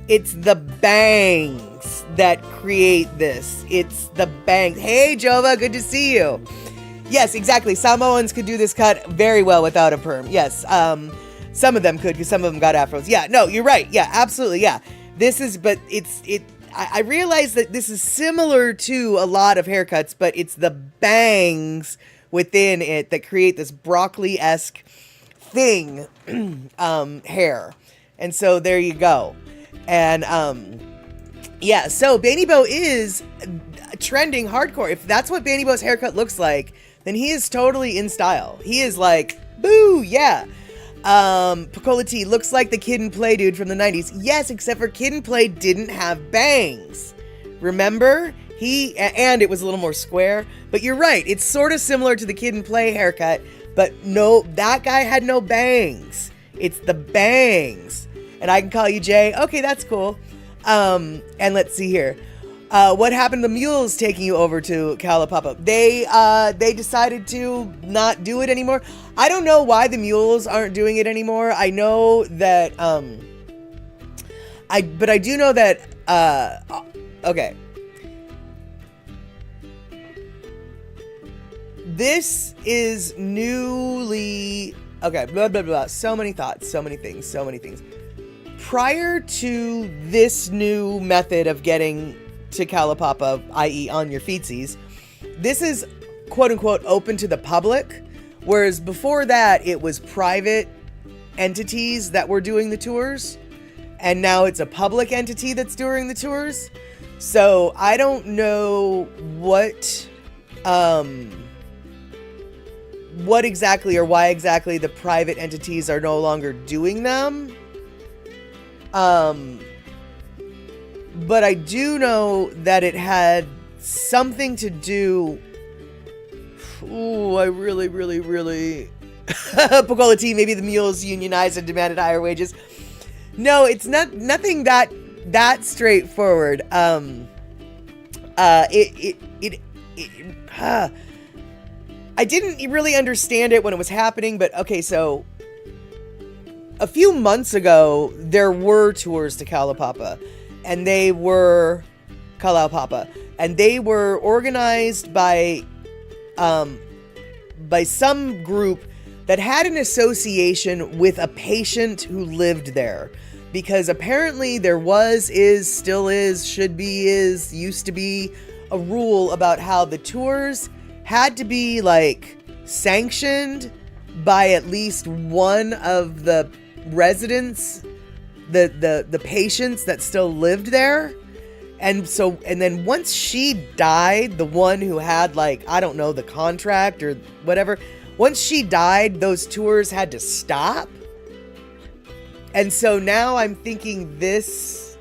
It's the bangs that create this. It's the bangs. Hey, Jova, good to see you. Yes, exactly. Samoans could do this cut very well without a perm. Yes, some of them could, because some of them got afros. Yeah, no, you're right. Yeah, absolutely. Yeah, I realize that this is similar to a lot of haircuts, but it's the bangs within it that create this broccoli-esque thing, hair. And so there you go. And yeah, so Banny Bo is trending hardcore. If that's what Banny Bo's haircut looks like, then he is totally in style. He is like, boo, yeah. Picola T looks like the Kid and Play dude from the 90s. Yes, except for Kid and Play didn't have bangs. Remember? And it was a little more square. But you're right, it's sort of similar to the Kid and Play haircut, but no, that guy had no bangs. It's the bangs. And I can call you Jay. Okay, that's cool. And let's see here. What happened to the mules taking you over to Kalaupapa? They decided to not do it anymore. I don't know why the mules aren't doing it anymore. I know that, but I do know that, okay. This is newly, okay, blah, blah, blah. So many thoughts, so many things. Prior to this new method of getting to Kalaupapa, i.e. on your feetsies, this is quote unquote open to the public, whereas before that it was private entities that were doing the tours, and now it's a public entity that's doing the tours. So I don't know what exactly or why exactly the private entities are no longer doing them. But I do know that it had something to do. Ooh, I really Picola T, maybe the mules unionized and demanded higher wages. No, it's nothing that straightforward. I didn't really understand it when it was happening, but okay, so a few months ago, there were tours to Kalaupapa, and they were organized by some group that had an association with a patient who lived there. Because apparently there still is, should be, used to be a rule about how the tours had to be like sanctioned by at least one of the residents, the patients that still lived there. And then once she died, the one who had like, I don't know, the contract or whatever, once she died, those tours had to stop. And so now I'm thinking this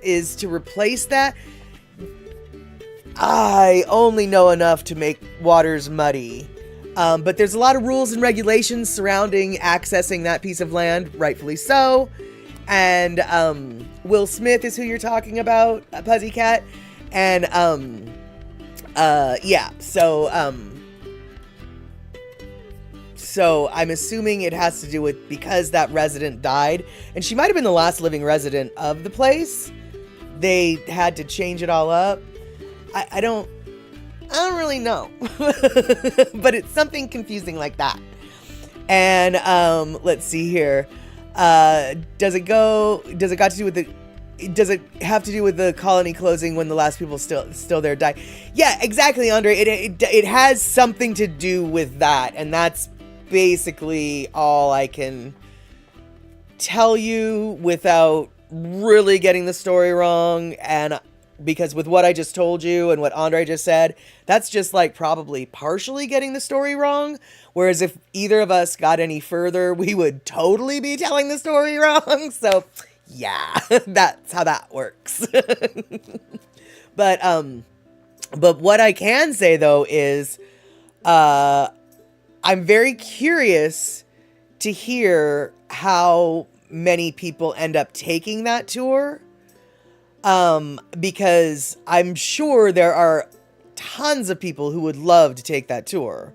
is to replace that. I only know enough to make waters muddy. But there's a lot of rules and regulations surrounding accessing that piece of land, rightfully so. And Will Smith is who you're talking about, Pussycat. And yeah, so I'm assuming it has to do with because that resident died, and she might have been the last living resident of the place. They had to change it all up. I don't really know, but it's something confusing like that. And let's see here. Does it have to do with the colony closing when the last people still there die? Yeah, exactly, Andre. It has something to do with that, and that's basically all I can tell you without really getting the story wrong. And because with what I just told you and what Andre just said, that's just like probably partially getting the story wrong. Whereas if either of us got any further, we would totally be telling the story wrong. So yeah, that's how that works. But what I can say though is, I'm very curious to hear how many people end up taking that tour. Because I'm sure there are tons of people who would love to take that tour.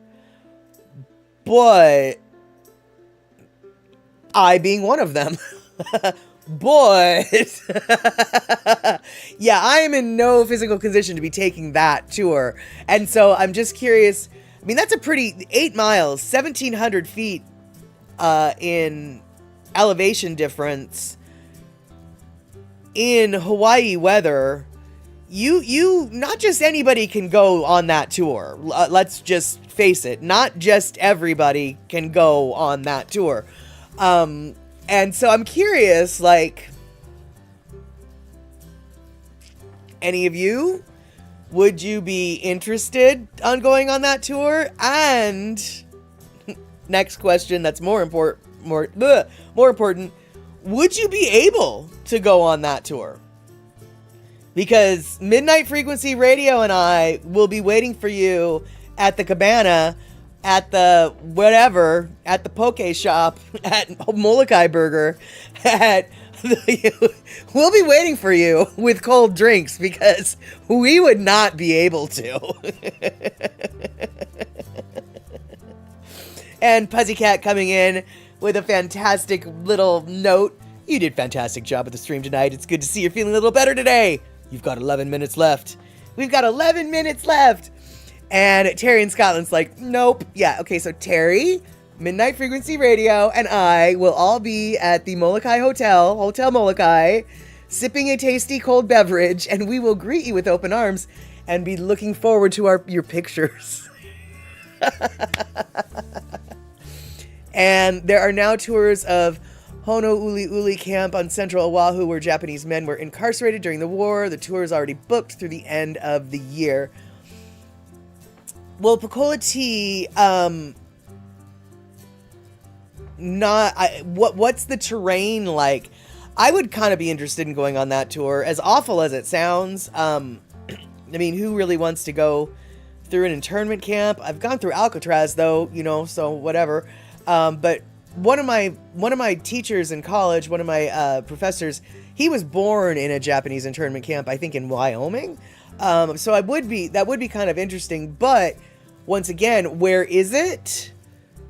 But I being one of them. But yeah, I am in no physical condition to be taking that tour. And so I'm just curious. I mean, that's a pretty 8 miles, 1,700 feet in elevation difference in Hawaii weather. You not just anybody can go on that tour. Let's just face it. Not just everybody can go on that tour. And so I'm curious, like, any of you, would you be interested on going on that tour? And next question, that's more important, would you be able to go on that tour? Because Midnight Frequency Radio and I will be waiting for you at the cabana, at the whatever, at the poke shop, at Molokai Burger, we'll be waiting for you with cold drinks because we would not be able to. And Pussycat coming in with a fantastic little note. You did a fantastic job at the stream tonight. It's good to see you're feeling a little better today. You've got 11 minutes left. We've got 11 minutes left. And Terry in Scotland's like, nope. Yeah, okay, so Terry, Midnight Frequency Radio, and I will all be at the Molokai Hotel Molokai, sipping a tasty cold beverage, and we will greet you with open arms and be looking forward to your pictures. And there are now tours of Honouliuli Camp on Central Oahu, where Japanese men were incarcerated during the war. The tour is already booked through the end of the year. Well, Pakolati, what's the terrain like? I would kind of be interested in going on that tour, as awful as it sounds. I mean, who really wants to go through an internment camp? I've gone through Alcatraz though, so whatever. But one of my teachers in college, one of my professors, he was born in a Japanese internment camp, I think in Wyoming. So that would be kind of interesting. But once again, where is it?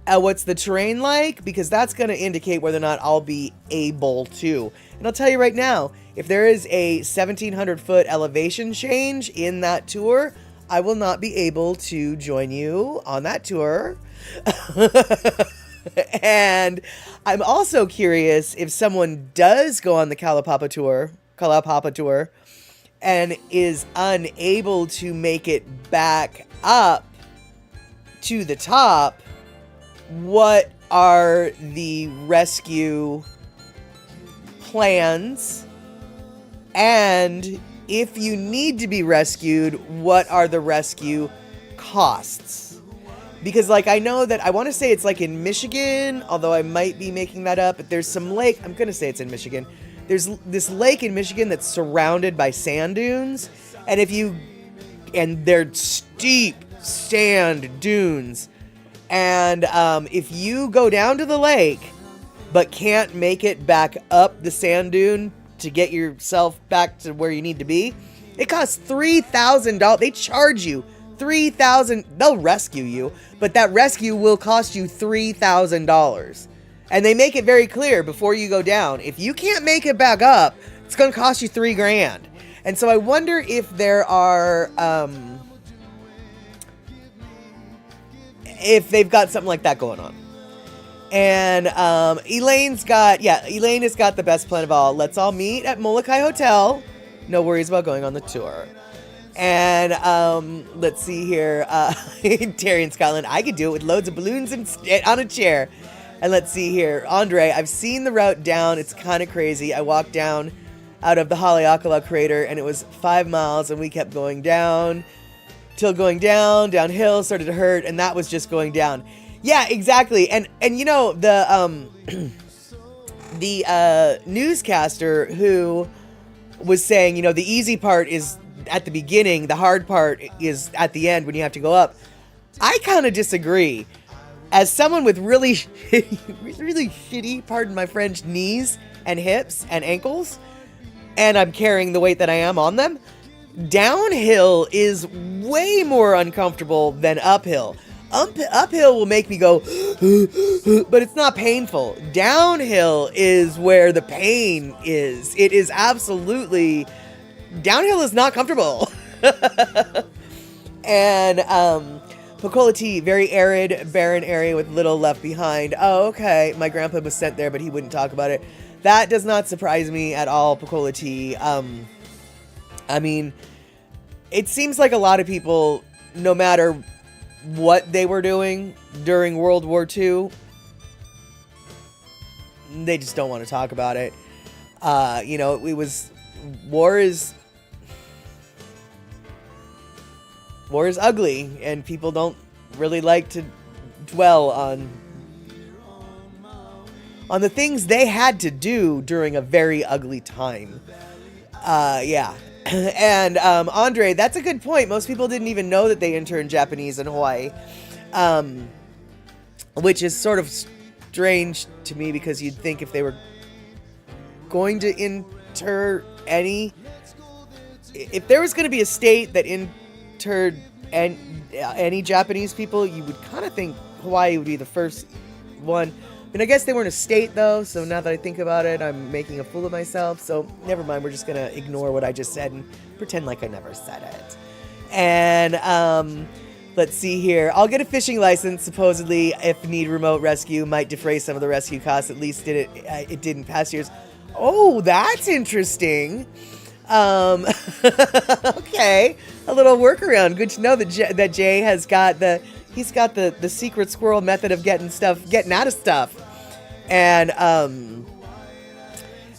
What's the terrain like? Because that's going to indicate whether or not I'll be able to. And I'll tell you right now, if there is a 1,700 foot elevation change in that tour, I will not be able to join you on that tour. And I'm also curious if someone does go on the Kalaupapa tour, and is unable to make it back up to the top, what are the rescue plans? And if you need to be rescued, what are the rescue costs? Because, like, I know that I want to say it's like in Michigan, although I might be making that up, but there's some lake. I'm going to say it's in Michigan. There's this lake in Michigan that's surrounded by sand dunes. And they're steep sand dunes. And if you go down to the lake, but can't make it back up the sand dune to get yourself back to where you need to be, it costs $3,000. They charge you $3,000. They'll rescue you, but that rescue will cost you $3,000. And they make it very clear before you go down, if you can't make it back up, it's going to cost you $3,000. And so I wonder if there are, if they've got something like that going on. And Elaine has got the best plan of all. Let's all meet at Molokai Hotel. No worries about going on the tour. And let's see here. Terry in Scotland, I could do it with loads of balloons and on a chair. And let's see here. Andre, I've seen the route down. It's kind of crazy. I walked down out of the Haleakala crater, and it was 5 miles, and we kept going down till going downhill started to hurt, and that was just going down. Yeah, exactly. And you know, the newscaster who was saying, you know, the easy part is at the beginning, the hard part is at the end when you have to go up. I kind of disagree. As someone with really shitty, pardon my French, knees and hips and ankles, and I'm carrying the weight that I am on them, downhill is way more uncomfortable than uphill. Uphill will make me go, but it's not painful. Downhill is where the pain is. It is absolutely, downhill is not comfortable. And Pokolati, very arid, barren area with little left behind. Oh, okay. My grandpa was sent there, but he wouldn't talk about it. That does not surprise me at all, Pokolati. I mean, it seems like a lot of people, no matter what they were doing during World War II, they just don't want to talk about it. You know, war is ugly, and people don't really like to dwell on the things they had to do during a very ugly time. Yeah. And Andre, that's a good point. Most people didn't even know that they interned Japanese in Hawaii, which is sort of strange to me, because you'd think if they were going to inter if there was going to be a state that interred any Japanese people, you would kind of think Hawaii would be the first one. I mean, I guess they weren't a state, though, so now that I think about it, I'm making a fool of myself. So never mind, we're just going to ignore what I just said and pretend like I never said it. And let's see here. I'll get a fishing license, supposedly, if need remote rescue. Might defray some of the rescue costs. At least it did in past years. Oh, that's interesting. Okay. A little workaround. Good to know that Jay has got he's got the secret squirrel method of getting out of stuff. And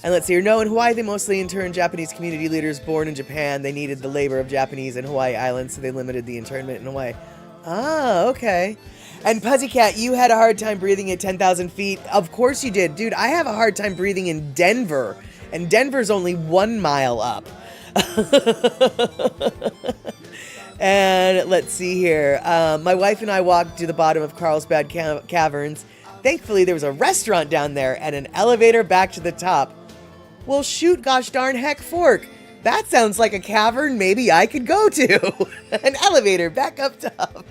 let's see here. No, in Hawaii, they mostly interned Japanese community leaders born in Japan. They needed the labor of Japanese in Hawaii Island, so they limited the internment in Hawaii. Ah, okay. And Puzzycat, you had a hard time breathing at 10,000 feet. Of course you did. Dude, I have a hard time breathing in Denver. And Denver's only 1 mile up. And let's see here. My wife and I walked to the bottom of Carlsbad Caverns. Thankfully, there was a restaurant down there and an elevator back to the top. Well, shoot, gosh darn heck fork. That sounds like a cavern maybe I could go to. An elevator back up top.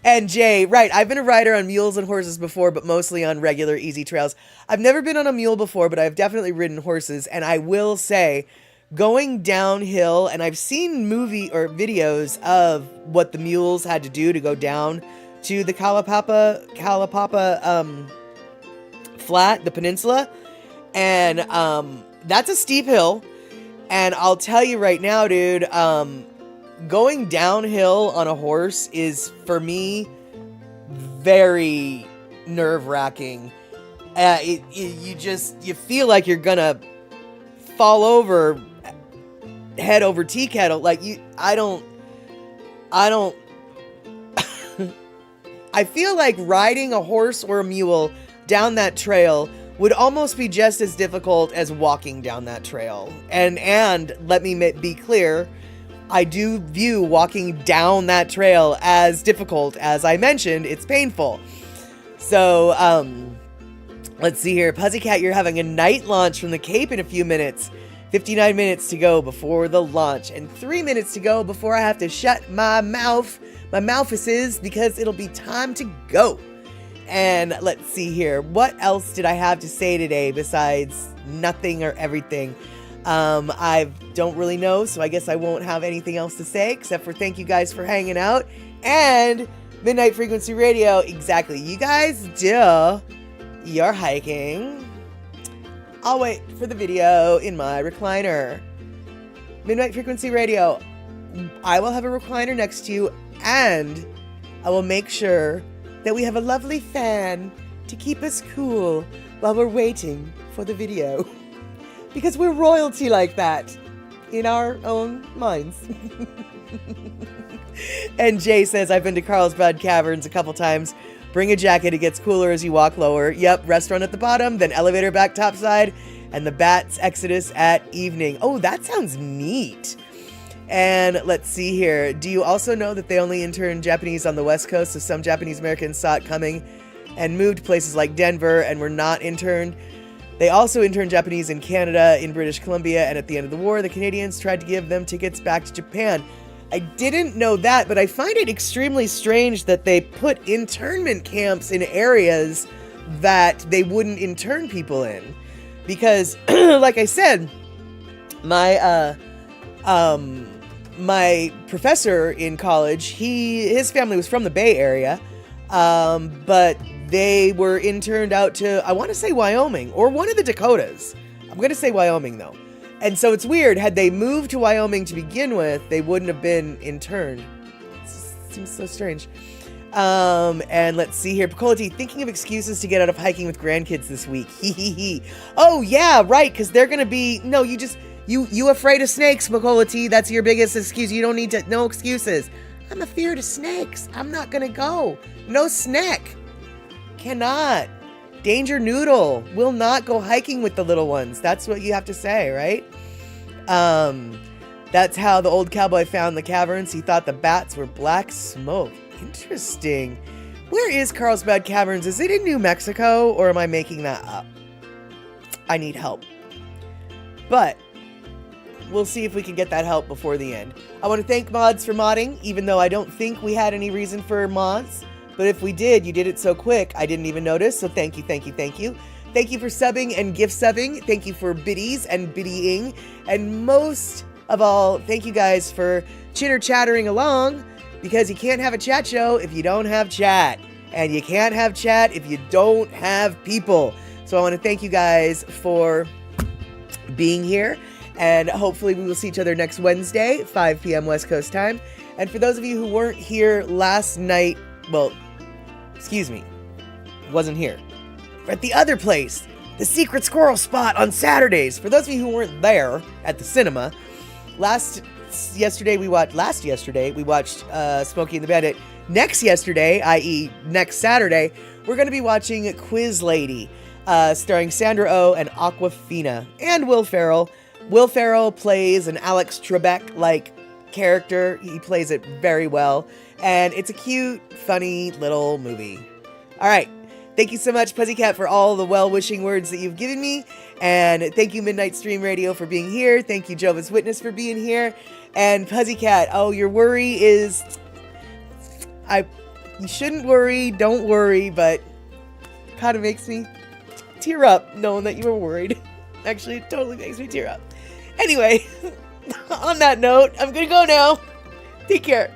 And Jay, right, I've been a rider on mules and horses before, but mostly on regular easy trails. I've never been on a mule before, but I've definitely ridden horses. And I will say, going downhill, and I've seen movie or videos of what the mules had to do to go down to the Kalaupapa flat, the peninsula. And that's a steep hill. And I'll tell you right now, dude, going downhill on a horse is, for me, very nerve-wracking. You feel like you're gonna fall over head over tea kettle. Like, I don't I feel like riding a horse or a mule down that trail would almost be just as difficult as walking down that trail. And let me be clear, I do view walking down that trail as difficult. As I mentioned, it's painful. So, let's see here. Pussycat, you're having a night launch from the Cape in a few minutes. 59 minutes to go before the launch, and 3 minutes to go before I have to shut my mouthfuses, because it'll be time to go. And let's see here. What else did I have to say today besides nothing or everything? I don't really know, so I guess I won't have anything else to say except for thank you guys for hanging out. And Midnight Frequency Radio, exactly. You guys do your hiking. I'll wait for the video in my recliner. Midnight Frequency Radio, I will have a recliner next to you, and I will make sure that we have a lovely fan to keep us cool while we're waiting for the video. Because we're royalty like that in our own minds. And Jay says, I've been to Carlsbad Caverns a couple times. Bring a jacket, it gets cooler as you walk lower. Yep, restaurant at the bottom, then elevator back topside, and the Bats Exodus at evening. Oh, that sounds neat. And let's see here. Do you also know that they only intern Japanese on the West Coast, so some Japanese Americans saw it coming and moved to places like Denver and were not interned? They also interned Japanese in Canada, in British Columbia, and at the end of the war, the Canadians tried to give them tickets back to Japan. I didn't know that, but I find it extremely strange that they put internment camps in areas that they wouldn't intern people in. Because, like I said, my professor in college, his family was from the Bay Area, but they were interned out to, I want to say Wyoming, or one of the Dakotas. I'm going to say Wyoming, though. And so it's weird, had they moved to Wyoming to begin with, they wouldn't have been interned. It seems so strange. And let's see here. Picolati, thinking of excuses to get out of hiking with grandkids this week. Oh, yeah, right, because they're going to be, no, you afraid of snakes, Picolati. That's your biggest excuse. You don't need to, no excuses. I'm afraid of snakes. I'm not going to go. No snack. Cannot. Danger Noodle will not go hiking with the little ones. That's what you have to say, right? That's how the old cowboy found the caverns. He thought the bats were black smoke. Interesting. Where is Carlsbad Caverns? Is it in New Mexico, or am I making that up? I need help. But we'll see if we can get that help before the end. I want to thank mods for modding, even though I don't think we had any reason for mods. But if we did, you did it so quick, I didn't even notice. So thank you, thank you, thank you. Thank you for subbing and gift subbing. Thank you for biddies and biddying. And most of all, thank you guys for chitter-chattering along, because you can't have a chat show if you don't have chat. And you can't have chat if you don't have people. So I want to thank you guys for being here. And hopefully we will see each other next Wednesday, 5 p.m. West Coast time. And for those of you who weren't here last night, well, excuse me, wasn't here. At the other place, the Secret Squirrel Spot on Saturdays. For those of you who weren't there at the cinema, last yesterday we watched Smokey and the Bandit. Next yesterday, i.e. next Saturday, we're going to be watching Quiz Lady, starring Sandra Oh and Aquafina, and Will Ferrell. Will Ferrell plays an Alex Trebek-like character. He plays it very well. And it's a cute, funny little movie. All right. Thank you so much, Pussycat, for all the well-wishing words that you've given me. And thank you, Midnight Stream Radio, for being here. Thank you, Jehovah's Witness, for being here. And Pussycat, oh, your worry is... You shouldn't worry, don't worry, but kind of makes me tear up knowing that you were worried. Actually, it totally makes me tear up. Anyway, on that note, I'm going to go now. Take care.